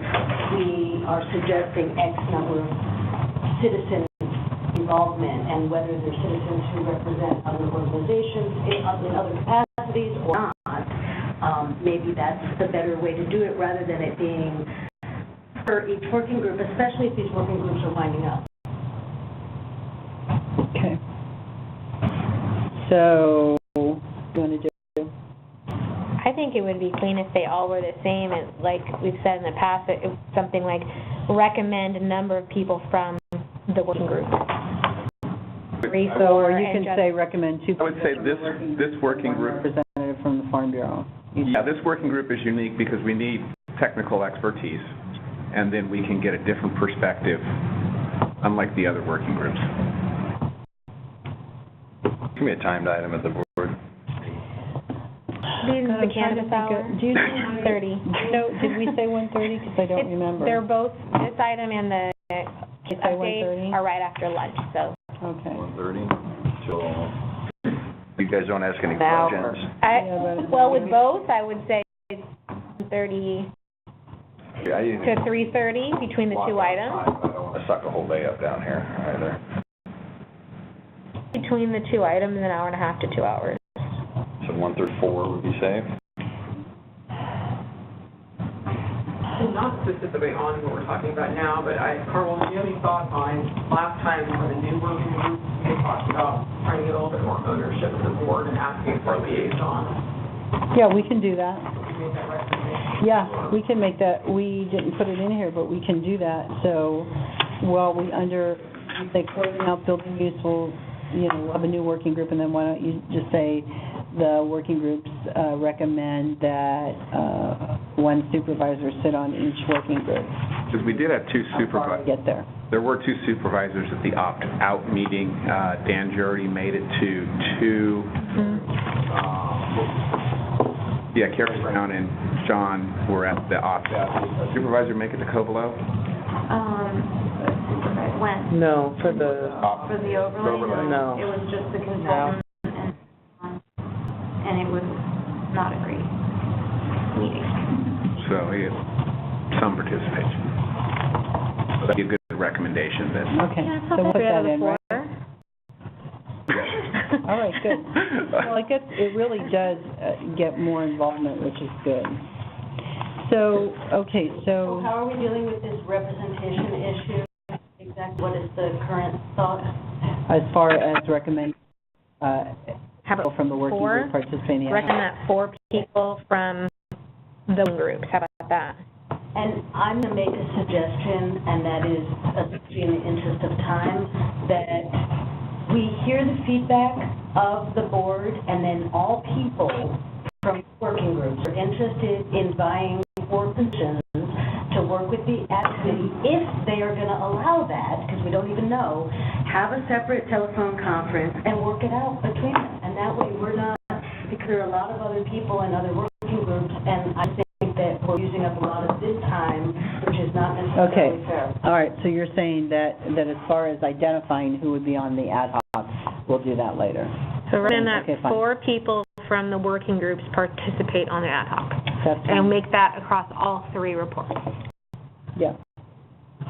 we are suggesting X number of citizen involvement, and whether they're citizens who represent other organizations in other capacities or not. Maybe that's the better way to do it, rather than it being for each working group, especially if these working groups are winding up.
Okay. So, what do you want to do?
I think it would be clean if they all were the same, and like we've said in the past, it was something like recommend a number of people from the working group. 3, 4,
Or you
and
can
just-
say recommend 2
I would say this working
one
group,
representative from the Farm Bureau.
yeah, this working group is unique because we need technical expertise, and then we can get a different perspective, unlike the other working groups.
Give me a timed item at the board.
These are the cannabis hour.
Do you know,
1:30.
no, did we say 1:30? Because I don't remember.
They're both, this item and the
Did you say 1:30?
updates are right after lunch, so.
Okay.
1:30 till... You guys don't ask any
An hour.
questions?
Well, with both, I would say 1:30
Yeah,
to 3:30 between the 2 items.
I don't want to suck a whole day up down here either.
Between the 2 items, an hour and a half to 2 hours.
So 1:34 would be safe?
Not specifically on what we're talking about now, but Carl, do you have any thoughts on last time for the new working group, they talked about trying to get a little bit more ownership of the board and asking for a liaison.
Yeah, we can do that.
We made that recommendation.
Yeah, we can make that, we didn't put it in here, but we can do that. So, while we say closing out building use, we'll have a new working group, and then why don't you just say the working groups recommend that one supervisor sit on each working group.
Because we did have two supervisors.
Get there.
There were two supervisors at the opt-out meeting. Dan Jurdy made it to two. Carrie Brown and John were at the opt-out. Supervisor make it to Covelo?
When?
No, for the,
For the overlay?
No.
It was just the consultant and it was not a great meeting.
So he had some participation. So that'd be a good recommendation then.
Okay,
Yeah,
so we'll put that in, right?
4.
All right, good. Well, it really does get more involvement, which is good. So, okay,
So how are we dealing with this representation issue? Exactly what is the current thought?
as far as recommend,
How about
from the working
4?
group participating in.
Recommend that 4 people from the groups. How about that?
And I'm going to make a suggestion, and that is, especially in the interest of time, that we hear the feedback of the board, and then all people from working groups are interested in buying 4 positions to work with the ad committee, if they are going to allow that, because we don't even know, have a separate telephone conference and work it out between them. And that way we're not, because there are a lot of other people and other working groups, and I think that we're using up a lot of this time, which is not necessarily fair.
All right, so you're saying that as far as identifying who would be on the ad hoc, we'll do that later.
So recommend that
Okay, fine.
4 people from the working groups participate on the ad hoc.
That's
And
fine.
make that across all 3 reports.
Yeah.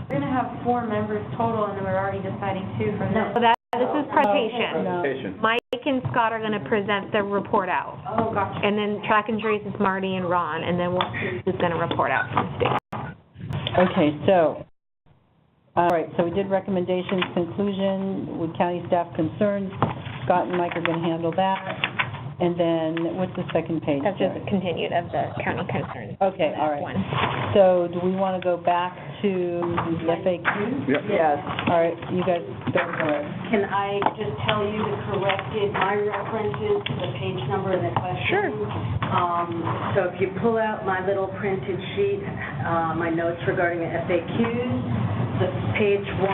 We're gonna have 4 members total, and then we're already deciding 2 from this.
So this is presentation.
No.
Presentation.
Mike and Scott are going to present the report out.
Oh, gotcha.
And then track and trace is Marty and Ron, and then we'll see who's going to report out from state.
Okay, so, all right, so we did recommendations, conclusion, with county staff concerns. Scott and Mike are going to handle that. And then, what's the second page?
That's just
there?
continued of the county concerns.
Okay, all right.
One.
So, do we want to go back to the FAQ?
Yep.
Yes.
All right, you guys go for it.
Can I just tell you the corrected, my references to the page number and the question?
Sure.
So if you pull out my little printed sheet, my notes regarding the FAQs, the page 1,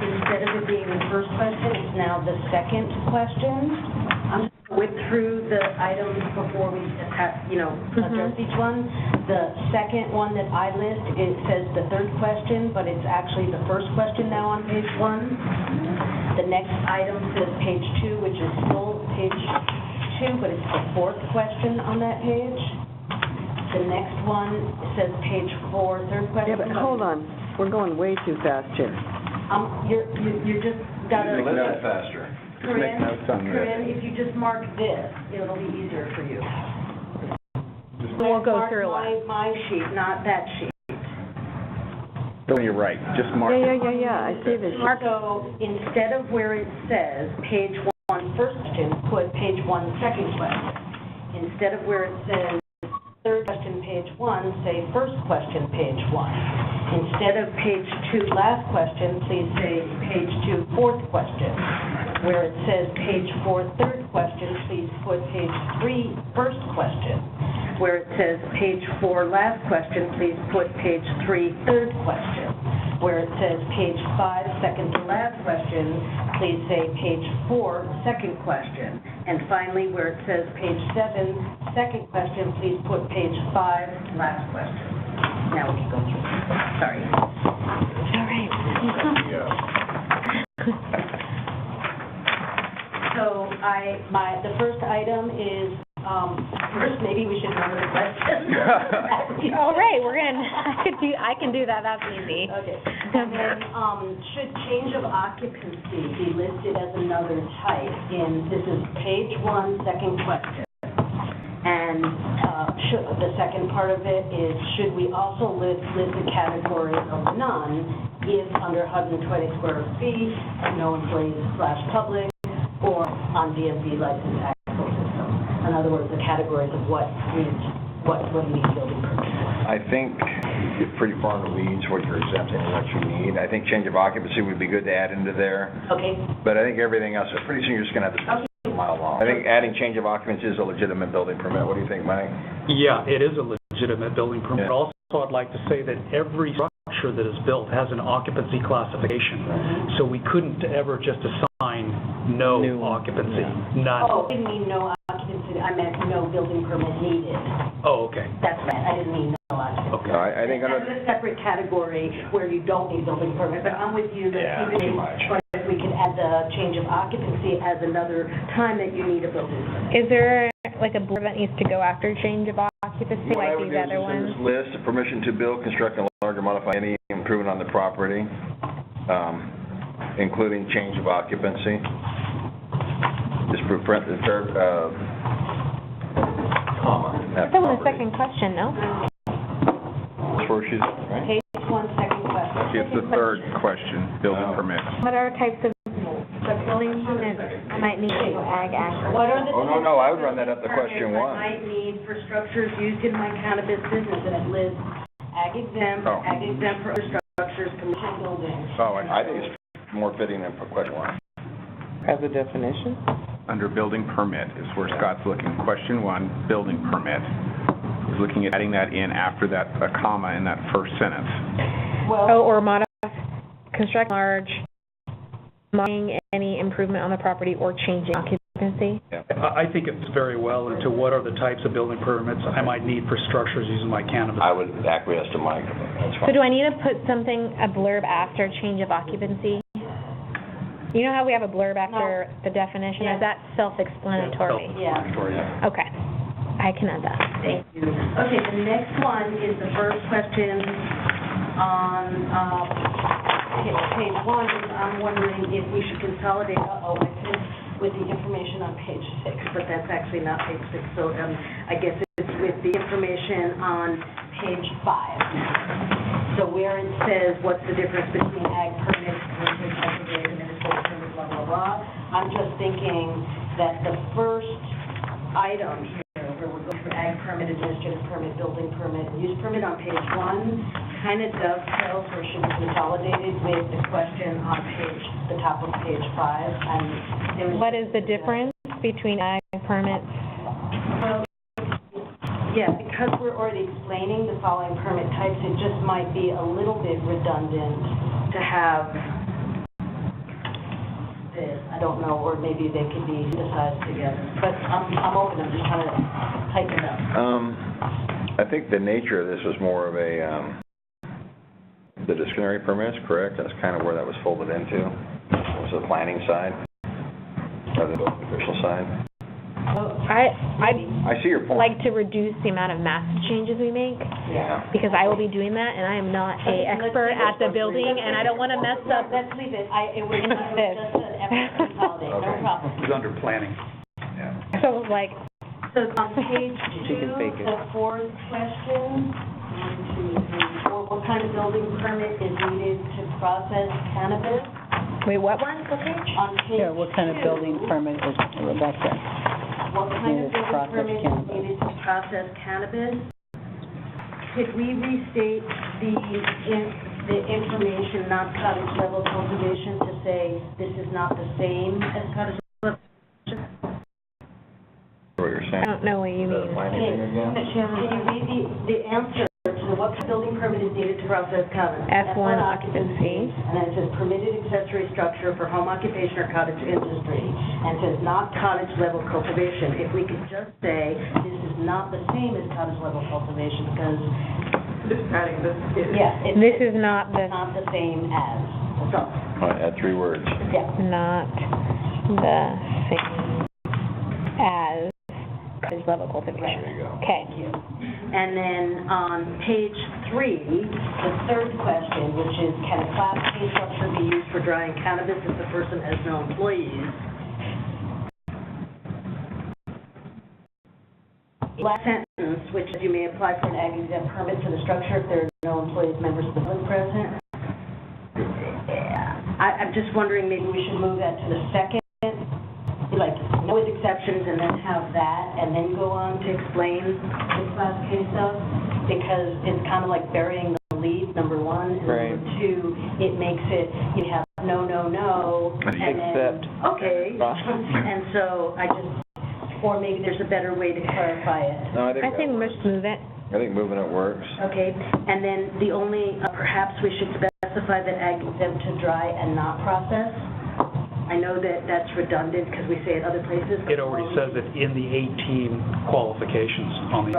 instead of it being the first question, it's now the second question. I'm just going to whip through the items before we address each one. The second one that I list, it says the third question, but it's actually the first question now on page 1. The next item says page 2, which is still page 2, but it's the fourth question on that page. The next one says page 4, third question.
Yeah, but hold on, we're going way too fast here.
You're just gotta.
Make that faster.
Just make notes on this.
Corinne, if you just mark this, it'll be easier for you.
We'll go
Mark
through it.
my sheet, not that sheet.
So you're right, just mark.
Yeah, I see this.
So instead of where it says page 1, first question, put page 1, second question. Instead of where it says third question, page 1, say first question, page 1. Instead of page 2, last question, please say page 2, fourth question. Where it says page 4, third question, please put page 3, first question. Where it says page 4, last question, please put page 3, third question. Where it says page 5, second to last question, please say page 4, second question. And finally, where it says page 7, second question, please put page 5, last question. Now we can go through. Sorry.
All right.
So the first item is, first maybe we should remember the question.
All right, I can do that, that's easy.
Okay. And then, should change of occupancy be listed as another type this is page 1, second question. And, the second part of it is, should we also list the category of none if under 120 square feet, no employees/public, or on DMV licensed access system? In other words, the categories of what needs building permits.
I think you're pretty far in the weeds what you're exempting and what you need. I think change of occupancy would be good to add into there,
Okay,
but I think everything else, pretty soon you're just gonna have to a mile long. I think adding change of occupancy is a legitimate building permit. What do you think, Mike?
Yeah, it is a legitimate building permit.
Yeah.
Also, I'd like to say that every structure that is built has an occupancy classification. So we couldn't ever just assign no occupancy, none.
oh, I didn't mean no occupancy, I meant no building permit needed.
Oh, okay.
That's right, I didn't mean no occupancy.
Okay.
No, I think under,
That's a separate category where you don't need building permit, but I'm with you that
Yeah,
even
too much.
but if we could add the change of occupancy as another time that you need a building permit.
Is there like a blurb that needs to go after change of occupancy,
what I
like
would
these
do is
other
just in
ones?
this list, of permission to build, construct, enlarge, or modify any improvement on the property, including change of occupancy. Just prevent the third, comma.
That was the second question, no?
That's where she's, right?
Page 1, second question.
It's the third question, building permits.
What are types of building permits I might need to ag access?
What are the
Oh, no, I would run that up to question
permits
one.
I might need for structures used in my cannabis business, and it lists ag exempt,
Oh.
ag exempt for other structures, commercial buildings.
Oh,
I think it's more fitting than for question one.
As a definition?
under building permit is where Scott's looking. Question 1, building permit. He's looking at adding that in after that, a comma in that first sentence.
Oh, or modify, construct large, modifying any improvement on the property or changing occupancy.
Yeah.
I think it fits very well into what are the types of building permits I might need for structures using my cannabis.
I would acquiesce to Mike. That's
So
fine.
do I need to put something, a blurb after change of occupancy? You know how we have a blurb after the definition? Is that self-explanatory?
Yeah.
Okay, I can add that.
Thank you. Okay, the next one is the first question on page 1. I'm wondering if we should consolidate, I finished with the information on page 6, but that's actually not page 6, so I guess it's with the information on page 5. So where it says, what's the difference between ag permits, commercial cultivation, administrative permits, blah, blah, blah. I'm just thinking that the first item here, where we're going for ag permit, administrative permit, building permit, use permit on page 1, kind of dovetails or should be consolidated with the question on the top of page 5. And
What is the difference between ag permits?
Well, yeah, because we're already explaining the following permit types, it just might be a little bit redundant to have this. I don't know, or maybe they could be synthesized together. But I'm open, I'm just trying to type it up.
I think the nature of this was more of a, the disciplinary permits, correct? That's kind of where that was folded into, was the planning side, rather than the official side. I see your point.
Like to reduce the amount of mass changes we make,
Yeah.
because I will be doing that, and I am not a expert at the building, and I don't want to mess up.
Let's leave it, it was just an effort to consolidate, no
Okay.
problem.
It's under planning.
Yeah.
So like,
So on page 2,
can fake it.
the fourth question, 1, 2, 3, 4, what kind of building permit is needed to process cannabis?
wait, what one? What page?
On page
Yeah, what kind of
2,
building permit is, Rebecca?
what kind
needed
of
to
building
process
permit is
cannabis?
needed to process cannabis? Could we restate the information, not cottage level cultivation, to say this is not the same as cottage level?
What you're
I
saying?
don't know what you
The
mean.
planning thing again?
Can you read the answer to what kind of building permit is needed to process cannabis?
F1 occupancy.
And then it says permitted accessory structure for home occupation or cottage industry, and it says not cottage level cultivation. If we could just say this is not the same as cottage level cultivation, because,
Just adding this is.
yeah,
This
it's
is not
not the same as, so,
All right, add 3 words.
yeah.
not the same as cottage level cultivation.
There you go.
Okay.
Thank you. And then on page 3, the third question, which is, can a Class A structure be used for drying cannabis if the person has no employees? last sentence, which is you may apply for an ag exempt permit for the structure if there are no employees, members of the public present. I'm just wondering, maybe we should move that to the second, like, no with exceptions, and then have that, and then go on to explain the classification stuff, because it's kind of like burying the lead, number one, and number two, it makes it, you have no, and
Except.
then, okay, and so I just, or maybe there's a better way to clarify it.
No,
I think we should move it.
I think moving it works.
Okay, and then the only, perhaps we should specify that ag exempt to dry and not process. I know that that's redundant because we say it other places.
It already says it in the 18 qualifications on the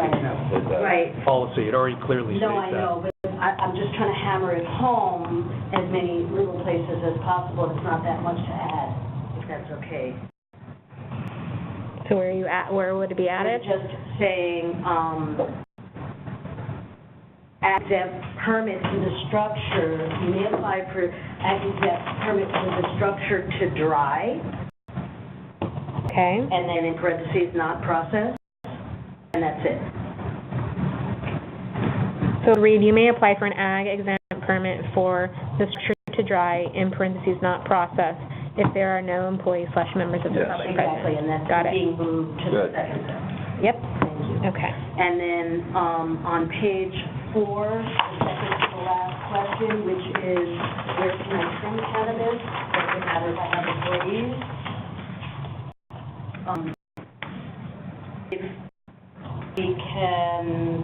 Right.
policy. It already clearly states that.
No, I know, but I'm just trying to hammer it home as many little places as possible. It's not that much to add, if that's okay.
So where are you at, where would it be added?
Just saying, exempt permit for the structure, you may apply for exempt permit for the structure to dry,
Okay.
and then in parentheses, not processed, and that's it.
So read, you may apply for an ag exempt permit for the structure to dry, in parentheses, not processed, if there are no employees/members of the public present.
Exactly, and that's
Got it.
being moved to the
Good.
second.
Yep.
Thank you.
Okay.
And then, on page 4, the second to the last question, which is, where can I trim cannabis? Doesn't matter if I have employees. If we can,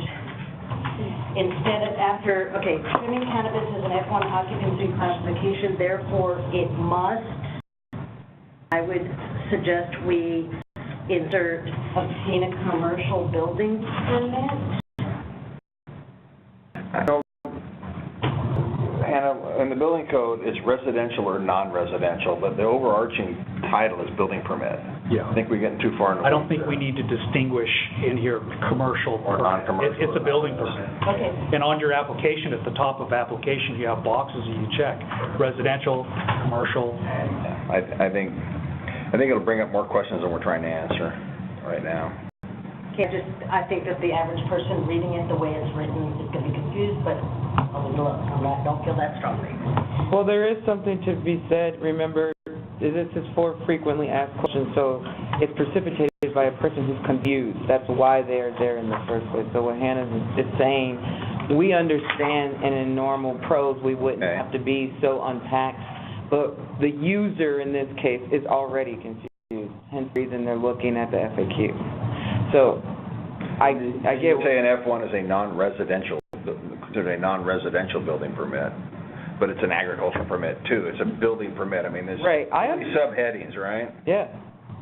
instead of after, okay, trimming cannabis is an F1 occupancy classification, therefore it must, I would suggest we insert obtain a commercial building permit.
Hannah, in the building code, it's residential or non-residential, but the overarching title is building permit.
Yeah.
I think we're getting too far into.
I don't think we need to distinguish in here commercial
Or
permit.
non-commercial.
It's a building permit.
Okay.
And on your application, at the top of application, you have boxes that you check, residential, commercial.
I think it'll bring up more questions than we're trying to answer right now.
I think that the average person reading it the way it's written is going to be confused, but don't feel that strongly.
Well, there is something to be said. Remember, this is for frequently asked questions, so it's precipitated by a person who's confused. That's why they're there in the first place. So what Hannah is saying, we understand, and in normal prose, we wouldn't have to be so unpacked, but the user in this case is already confused, hence the reason they're looking at the FAQ. So, I get
Say an F1 is a non-residential, considered a non-residential building permit, but it's an agricultural permit too. It's a building permit. I mean, there's subheadings, right?
Yeah.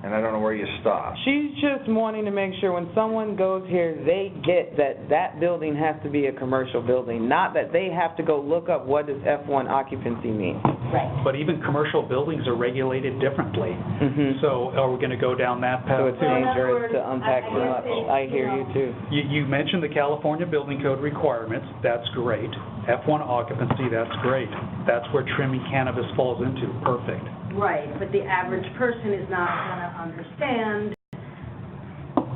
And I don't know where you stop.
She's just wanting to make sure when someone goes here, they get that that building has to be a commercial building, not that they have to go look up what does F1 occupancy mean.
Right.
But even commercial buildings are regulated differently.
Mm-hmm.
So are we going to go down that path?
So it's dangerous to unpack too much. I hear you too.
You mentioned the California Building Code requirements. That's great. F1 occupancy, that's great. That's where trimming cannabis falls into. Perfect.
Right, but the average person is not going to understand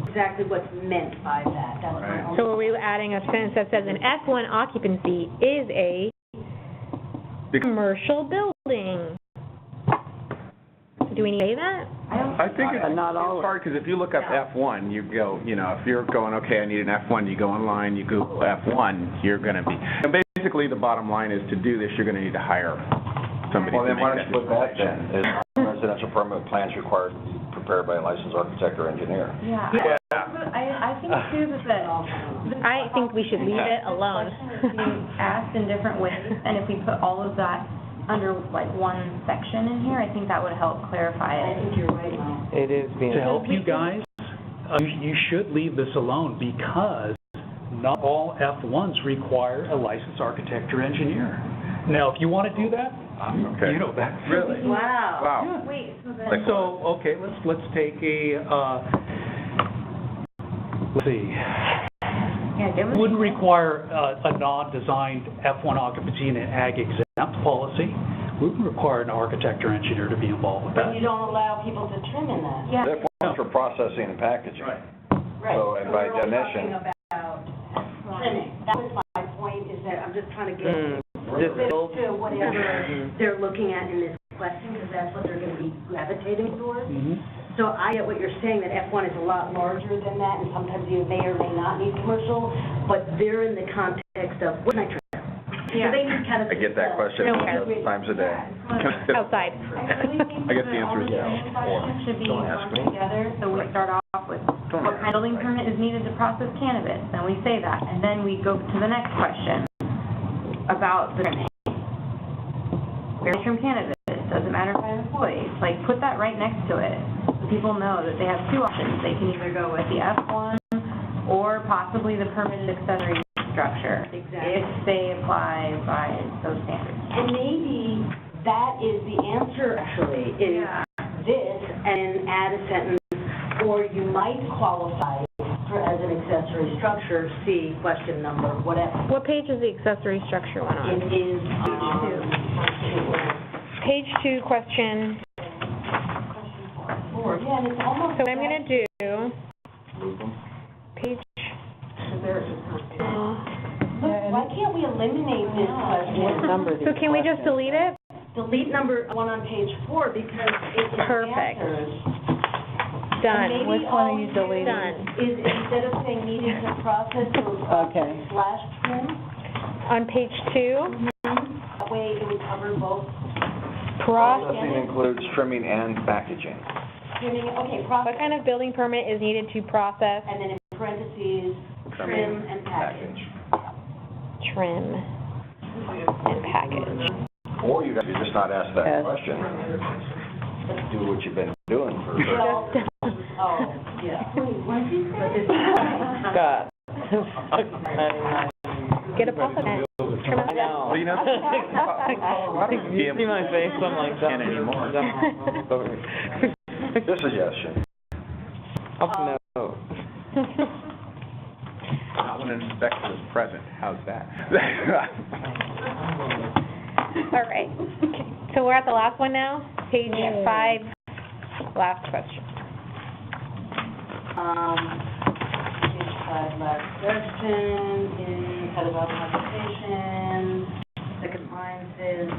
exactly what's meant by that. That's my only.
So are we adding a sentence that says an F1 occupancy is a commercial building? Do we need to say that?
I think it's
Not all.
hard, because if you look up F1, you go, if you're going, okay, I need an F1, you go online, you Google F1, you're going to be, and basically the bottom line is to do this, you're going to need to hire somebody
Well,
to
then why
make
don't you
that
put that then? Is residential permit plans required to be prepared by a licensed architect or engineer?
Yeah. I think too that
I think we should leave it alone.
The question is being asked in different ways, and if we put all of that under like one section in here, I think that would help clarify
I
it.
think you're right, Mom.
It is being.
To help you guys, you should leave this alone because not all F1s require a licensed architect or engineer. Now, if you want to do that,
Okay.
that's
Really?
Wow.
Wow.
Wait, so then,
So, okay, let's take a, let's see.
yeah, give us.
Wouldn't require a non-designed F1 occupancy in an ag exempt policy. Wouldn't require an architect or engineer to be involved with
But
that.
you don't allow people to trim in that.
Yeah.
F1 is for processing and packaging.
Right,
So, and by
We're all
definition,
talking about trimming. That was my point, is that I'm just trying to get
Just
to whatever they're looking at in this question, because that's what they're gonna be gravitating towards. So I get what you're saying, that F1 is a lot larger than that, and sometimes you may or may not need commercial, but they're in the context of, what can I trim? So they need kind of.
I get that question times a day.
Outside.
I guess the answer is yes.
Should be
Don't ask
lumped
me.
together, so we start off with what kind of building permit is needed to process cannabis, and we say that, and then we go to the next question about the trimming. Where to trim cannabis, doesn't matter if I have employees, like, put that right next to it, so people know that they have two options, they can either go with the F1 or possibly the permitted accessory structure,
Exactly.
if they apply by those standards.
And maybe that is the answer, actually, is this, and add a sentence, or you might qualify for as an accessory structure, see question number, whatever.
What page is the accessory structure one on?
It is,
Page 2, question.
four. Yeah, and it's almost.
So what I'm gonna do, page,
Why can't we eliminate this question?
so can we just delete it?
Delete number one on page 4, because it
Perfect.
answers.
Done.
Maybe
Which one are you deleting?
Done.
Is instead of saying needed to process,
Okay.
slash trim,
On page 2,
that way it would cover both
processing includes trimming and packaging.
trimming, okay,
what
process,
kind of building permit is needed to process,
and then in parentheses, trim and package.
trim, and package?
Or you could just not ask that
Yes.
question. Do what you've been doing for.
Well, oh, yeah. But this
Scott.
Get a process. Trim
I know.
Well, you know,
You see my face, I'm like,
Can't anymore.
Just suggestion.
Oh, no.
Not when an inspector is present, how's that?
All right. So we're at the last one now? Page 5, last question.
Page 5, last question, in kind of application, second line says,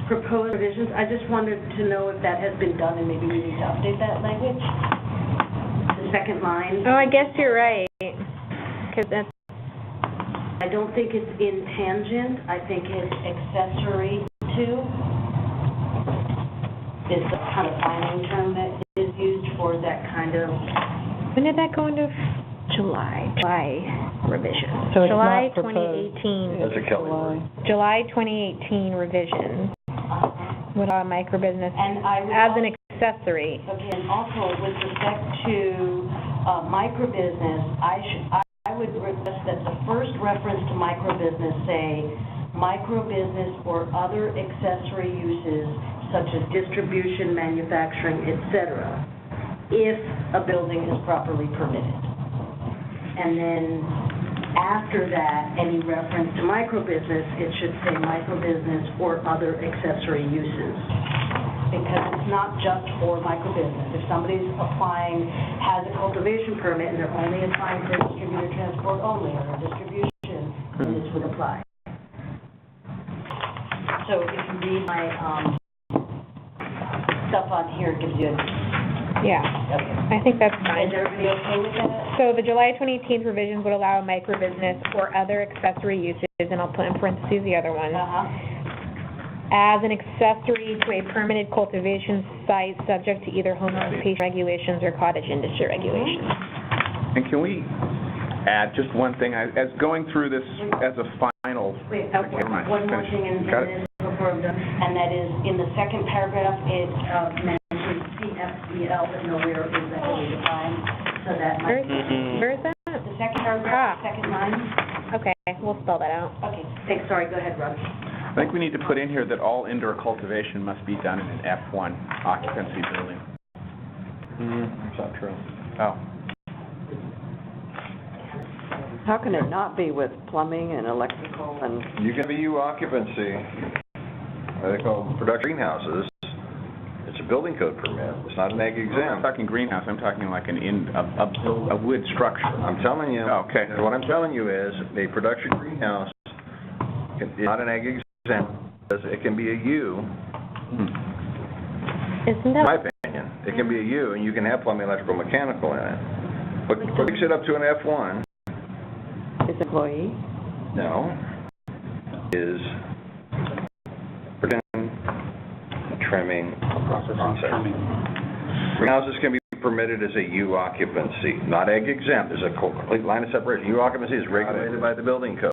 proposed revisions. I just wanted to know if that has been done, and maybe we need to update that language. The second line.
Oh, I guess you're right, because that's,
I don't think it's in tangent, I think it's accessory to, is the kind of planning term that is used for that kind of.
when did that go into July revision?
So it's
July
not proposed.
2018,
That's a Kelly word.
July 2018 revision, with a microbusiness
And I would
as an accessory.
Okay, and also with respect to microbusiness, I would request that the first reference to microbusiness say, microbusiness or other accessory uses such as distribution, manufacturing, etc., if a building is properly permitted. And then after that, any reference to microbusiness, it should say microbusiness or other accessory uses. Because it's not just for microbusiness. If somebody's applying, has a cultivation permit, and they're only applying for distributor transport only, or distribution, then this would apply. So if you read my, stuff on here, it gives you,
Yeah,
okay.
I think that's
Is
fine.
everybody okay with that?
So the July 2018 revisions would allow microbusiness or other accessory uses, and I'll put in parentheses the other one, as an accessory to a permitted cultivation site subject to either home occupation regulations or cottage industry regulations.
And can we add just one thing? As going through this as a final.
Wait,
Never mind.
one more
Finish.
thing in
Got it?
this before I'm done, and that is, in the second paragraph, it mentions CFCL, but nowhere is that really defined, so that might be.
Where is that?
The second paragraph, second line.
Okay, we'll spell that out.
Okay, thanks, sorry, go ahead, Rob.
I think we need to put in here that all indoor cultivation must be done in an F1 occupancy building.
It's not true.
Oh.
How can it not be with plumbing and electrical and,
You can be occupancy. They call them production greenhouses. It's a building code permit. It's not an ag
I'm
exempt.
talking greenhouse, I'm talking like a wood structure.
I'm telling you.
Okay.
What I'm telling you is, a production greenhouse is not an ag exempt, because it can be a U,
Isn't
in
that,
my opinion. It can be a U, and you can have plumbing, electrical, mechanical in it. But fix it up to an F1,
Is employee?
no, is trimming process. Greenhouses can be permitted as a U occupancy, not ag exempt. There's a complete line of separation. U occupancy is regulated by the building code.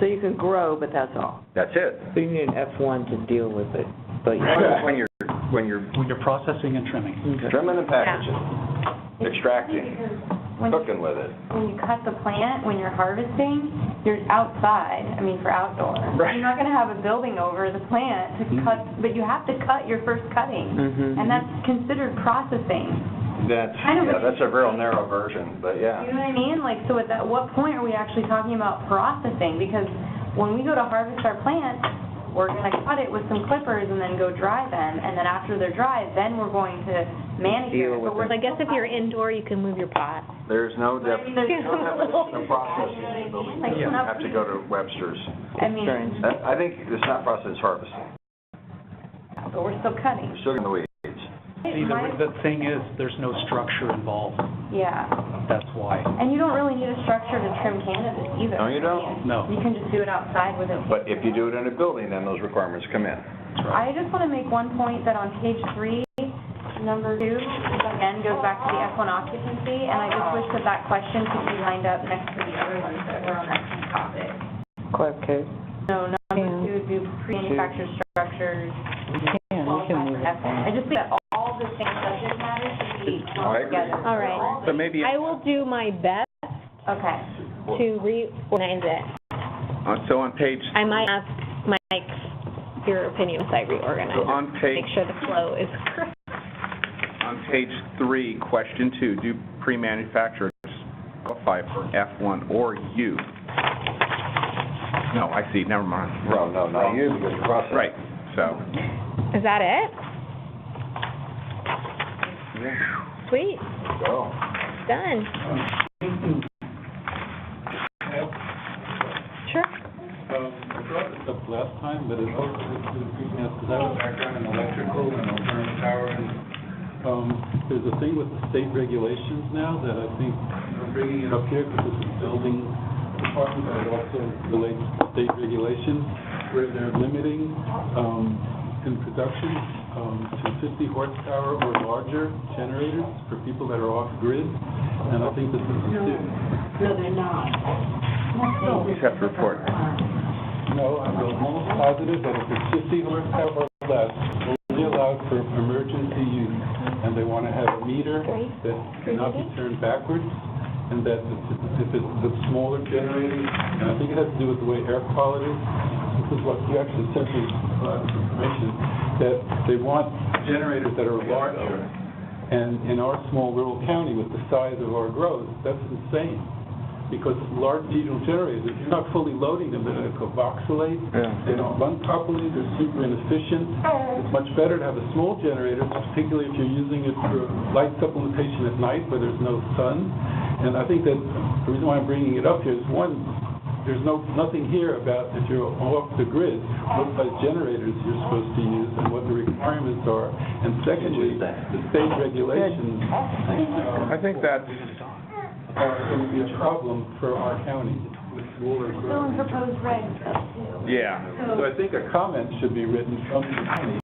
So you can grow, but that's all.
That's it.
So you need an F1 to deal with it, but
When you're
When you're processing and trimming.
trimming and packaging, extracting,
When
cooking with it.
when you cut the plant, when you're harvesting, you're outside, I mean, for outdoor.
Right.
You're not gonna have a building over the plant to cut, but you have to cut your first cutting.
Mhm.
And that's considered processing.
That's,
Kind of
yeah,
what
that's a real narrow version, but
You
yeah.
know what I mean? Like, so at what point are we actually talking about processing? Because when we go to harvest our plants, we're gonna cut it with some clippers and then go dry them, and then after they're dry, then we're going to manicure
Deal
it.
with
But we're
I guess if you're indoor, you can move your pot.
There's no
But I mean, there's
no definition of processing in the building
Like,
code. You
when
have to go to Webster's.
I mean,
strange.
I think it's not process, it's harvesting.
but we're still cutting.
We're still in the weeds.
See, the thing is, there's no structure involved.
Yeah.
That's why.
And you don't really need a structure to trim cannabis either.
No, you don't.
No.
You can just do it outside with it.
But if you do it in a building, then those requirements come in.
I just want to make one point that on page 3, number 2, again, goes back to the F1 occupancy, and I just wish that that question could be lined up next to the other ones that were on that same topic.
Clarification.
No, number 2 would be pre-manufactured structures. I just think that all the same subject matters should be
I
lumped
agree.
together.
All right.
So maybe,
I will do my best
Okay.
to reorganize it.
so on page,
I might ask Mike your opinion as I reorganize
so
it.
on page,
Make sure the flow is correct.
on page 3, question 2, do pre-manufacturers qualify for F1 or U? No, I see, never mind.
No, not you, because you're processing.
Right, so,
Is that it? Sweet,
Go.
done. Sure.
I brought this up last time, but it also is to the greenhouse, because I have a background in electrical and alternative power, and there's a thing with the state regulations now that I think, I'm bringing it up here because it's a building department, but it also relates to state regulations, where they're limiting in production to 50 horsepower or larger generators for people that are off-grid, and I think this is a
No, they're not.
you have to report.
No, I'm almost positive that if it's 50 horsepower or less, it's only allowed for emergency use, and they want to have a meter that cannot be turned backwards, and that if it's the smaller generators, and I think it has to do with the way air quality, this is what you actually sent me information, that they want generators that are larger, and in our small rural county with the size of our growth, that's insane. Because large diesel generators, if you're not fully loading them, they're going to carboxylate, they don't run properly, they're super inefficient. It's much better to have a small generator, particularly if you're using it for light supplementation at night where there's no sun. And I think that the reason why I'm bringing it up here is, one, there's nothing here about if you're off the grid, what size generators you're supposed to use and what the requirements are. And secondly, the state regulations.
I think that's,
Are going to be a problem for our county with smaller
Still in
growth.
proposed regs stuff too.
yeah.
So I think a comment should be written from the county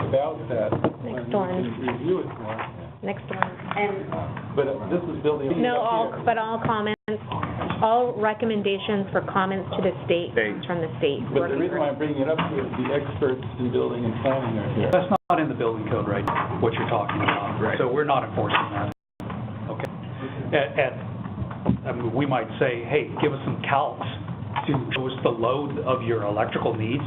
about that.
Next
and we
one.
can review it more.
Next one.
And
But this is building.
No,
up here.
all comments, all recommendations for comments to the state comes from the state.
But the reason why I'm bringing it up here is the experts in building and planning are here.
That's not in the building code, right, what you're talking about.
Right.
So we're not enforcing that. Okay. I mean, we might say, hey, give us some calcs to show us the load of your electrical needs,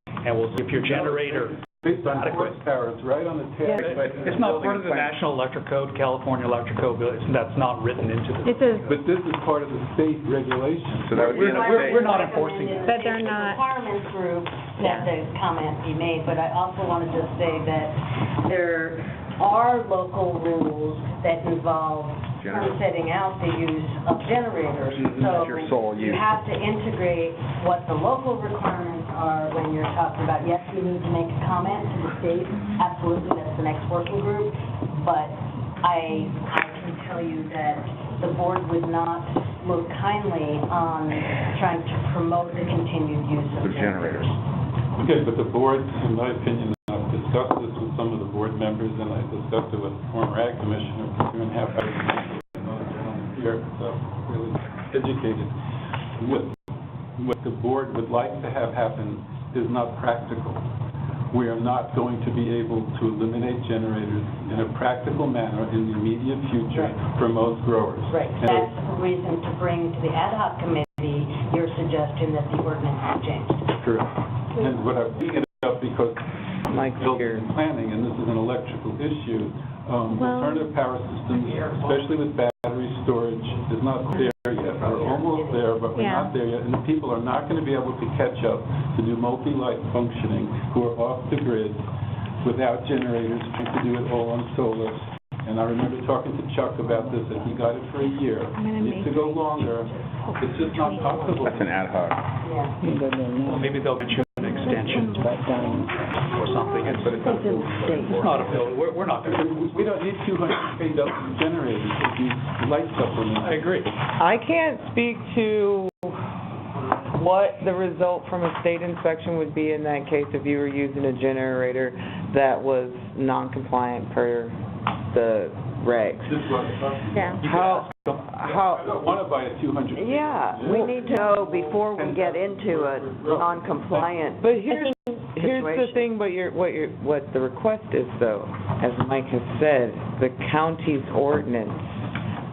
and we'll, if your generator
based on horsepower, it's right on the tag.
It's not part of the National Electric Code, California Electric Code, but that's not written into the...
This is,
But this is part of the state regulation.
So that would be
We're not enforcing it.
But they're not-
Requirements group, that the comment be made, but I also want to just say that there are local rules that involve setting out the use of generators.
That's your sole
So you
use.
have to integrate what the local requirements are when you're talking about, yes, we need to make a comment to the state, absolutely, that's the next working group, but I can tell you that the board would not look kindly on trying to promote the continued use of generators.
Okay, but the board, in my opinion, I've discussed this with some of the board members, and I discussed it with the former ag commissioner for 2.5 hours, another gentleman here, so really educated. What the board would like to have happen is not practical. We are not going to be able to eliminate generators in a practical manner in the immediate future for most growers.
Right, that's the reason to bring to the ad hoc committee your suggestion that the ordinance be changed.
Correct. And what I'm bringing it up because
Mike's
building
here.
and planning, and this is an electrical issue, alternative power systems, especially with battery storage, is not there yet. We're almost there, but we're not there yet, and the people are not going to be able to catch up to do multi-light functioning who are off the grid without generators, trying to do it all on solar. And I remember talking to Chuck about this, and he got it for a year. It needs to go longer. It's just not possible.
That's an ad hoc.
Well, maybe they'll get you an extension or something.
But it's not
It's not a bill, we're not there.
We don't need 200 kW generators to do light supplements.
I agree.
I can't speak to what the result from a state inspection would be in that case if you were using a generator that was non-compliant per the regs.
This is what I'm talking about.
yeah.
I don't want to buy a 200.
Yeah, we need to know before we get into a non-compliant
But here's the
situation.
thing, what the request is though, as Mike has said, the county's ordinance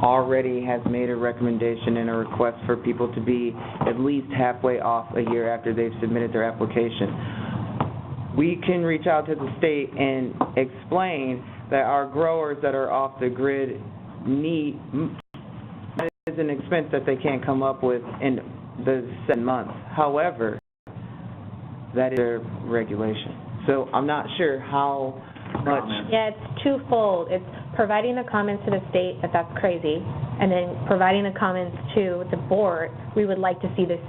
already has made a recommendation and a request for people to be at least halfway off a year after they've submitted their application. We can reach out to the state and explain that our growers that are off the grid need, that is an expense that they can't come up with in the 7 months. However, that is their regulation. So I'm not sure how much.
Yeah, it's twofold. It's providing the comments to the state that that's crazy, and then providing the comments to the board. We would like to see this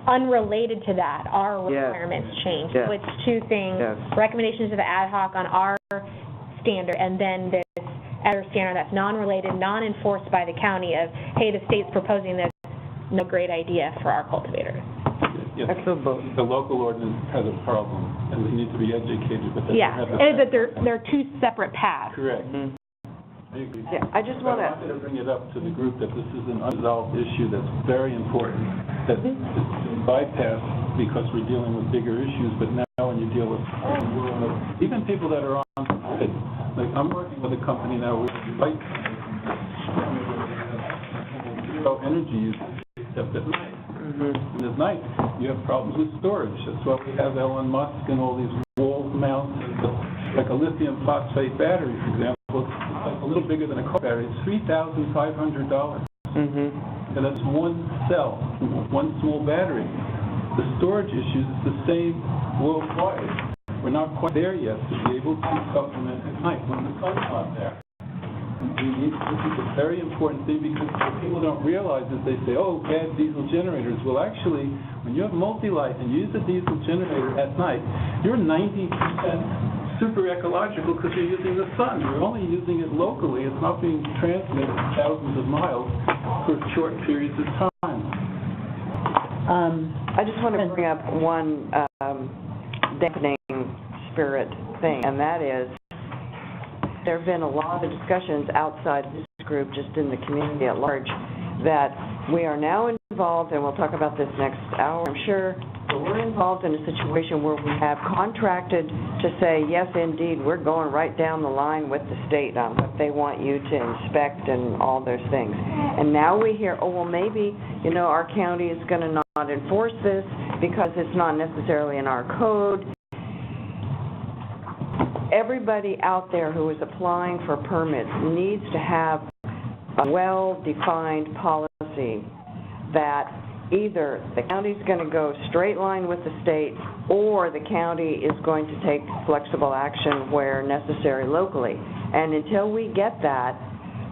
unrelated to that, our requirements changed.
Yes.
So it's two things, recommendations to the ad hoc on our standard, and then this other standard that's non-related, non-enforced by the county of, hey, the state's proposing this, no great idea for our cultivators.
Yes, the local ordinance has a problem, and we need to be educated, but they
Yeah,
don't have
and that they're two separate paths.
Correct. I agree.
Yeah, I just
But
want
I wanted to bring it up to the group that this is an unresolved issue that's very important, that it's been bypassed because we're dealing with bigger issues, but now when you deal with even people that are on grid, like I'm working with a company now with light zero energy use except at night. And at night, you have problems with storage. That's why we have Elon Musk and all these wall mounts, like a lithium phosphate battery, for example. It's like a little bigger than a car battery. It's $3,500. And that's one cell, one small battery. The storage issues is the same worldwide. We're not quite there yet to be able to supplement at night when the sun's not there. This is a very important thing because what people don't realize is they say, oh, bad diesel generators. Well, actually, when you have multi-light and you use a diesel generator at night, you're 90% super ecological because you're using the sun. You're only using it locally. It's not being transmitted thousands of miles for short periods of time.
I just want to bring up one dampening spirit thing, and that is there have been a lot of discussions outside this group, just in the community at large, that we are now involved, and we'll talk about this next hour, I'm sure, but we're involved in a situation where we have contracted to say, yes, indeed, we're going right down the line with the state on what they want you to inspect and all those things. And now we hear, oh, well, maybe, our county is going to not enforce this because it's not necessarily in our code. everybody out there who is applying for permits needs to have a well-defined policy that either the county's going to go straight line with the state, or the county is going to take flexible action where necessary locally. And until we get that,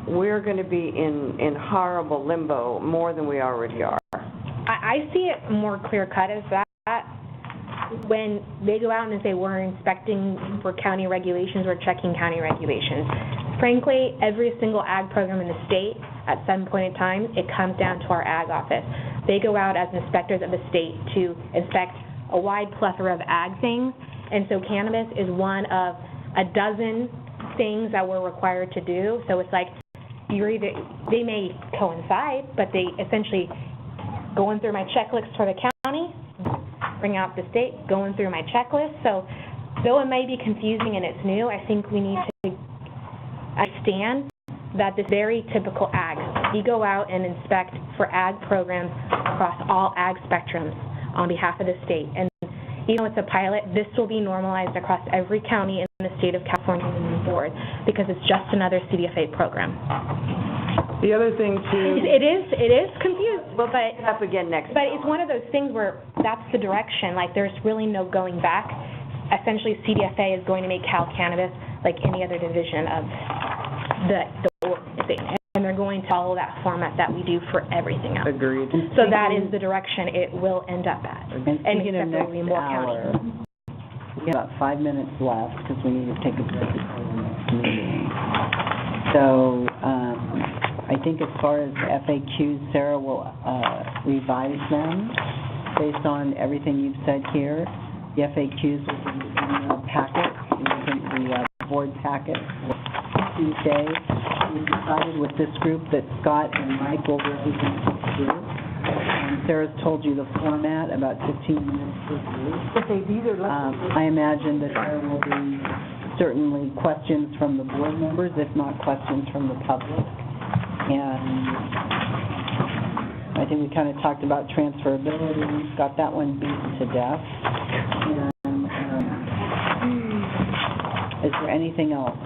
we're going to be in horrible limbo, more than we already are.
I see it more clear-cut as that. When they go out and say we're inspecting for county regulations, we're checking county regulations. Frankly, every single ag program in the state, at some point in time, it comes down to our ag office. They go out as inspectors of the state to inspect a wide plethora of ag things, and so cannabis is one of a dozen things that we're required to do. So it's like, they may coincide, but they essentially, going through my checklist for the county, bring out the state, going through my checklist. So though it may be confusing and it's new, I think we need to understand that this very typical ag. We go out and inspect for ag programs across all ag spectrums on behalf of the state. And even though it's a pilot, this will be normalized across every county in the state of California moving forward, because it's just another CDFA program.
The other thing too.
It is confusing, but
Up again next.
But it's one of those things where that's the direction. Like, there's really no going back. Essentially, CDFA is going to make Cal Cannabis like any other division of the organization, and they're going to follow that format that we do for everything else.
Agreed.
So that is the direction it will end up at.
And speaking of next
separately more
hour,
counties.
we have about 5 minutes left because we need to take a break before the next meeting. So, I think as far as FAQs, Sarah will revise them based on everything you've said here. The FAQs will be in the packet, the board packet Tuesday. We decided with this group that Scott and Mike will represent this group. And Sarah's told you the format, about 15 minutes per group. I imagine that there will be certainly questions from the board members, if not questions from the public. And I think we kind of talked about transferability. We've got that one beaten to death. And is there anything else?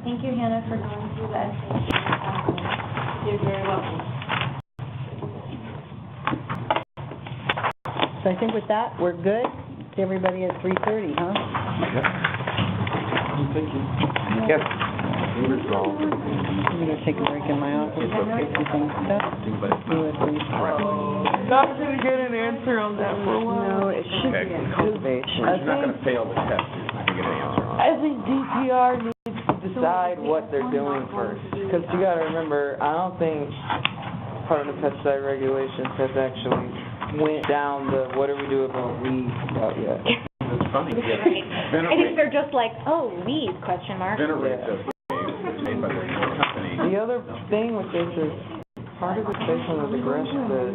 Thank you, Hannah, for going through the essay. You're very welcome.
So I think with that, we're good. See everybody at 3:30, huh?
Thank you.
Yes.
I'm going to take a break in my office. Do things stuff.
Not gonna get an answer on that for a while.
No, it should be in cultivation.
You're not going to fail the test. You're not going to get an answer.
I think DPR needs to decide what they're doing first, because you gotta remember, I don't think part of the pesticide regulations has actually went down the what do we do about weeds route yet.
It's funny.
I think they're just like, oh, weed, question mark.
Venerate just made by the company.
The other thing with this is, part of it's based on the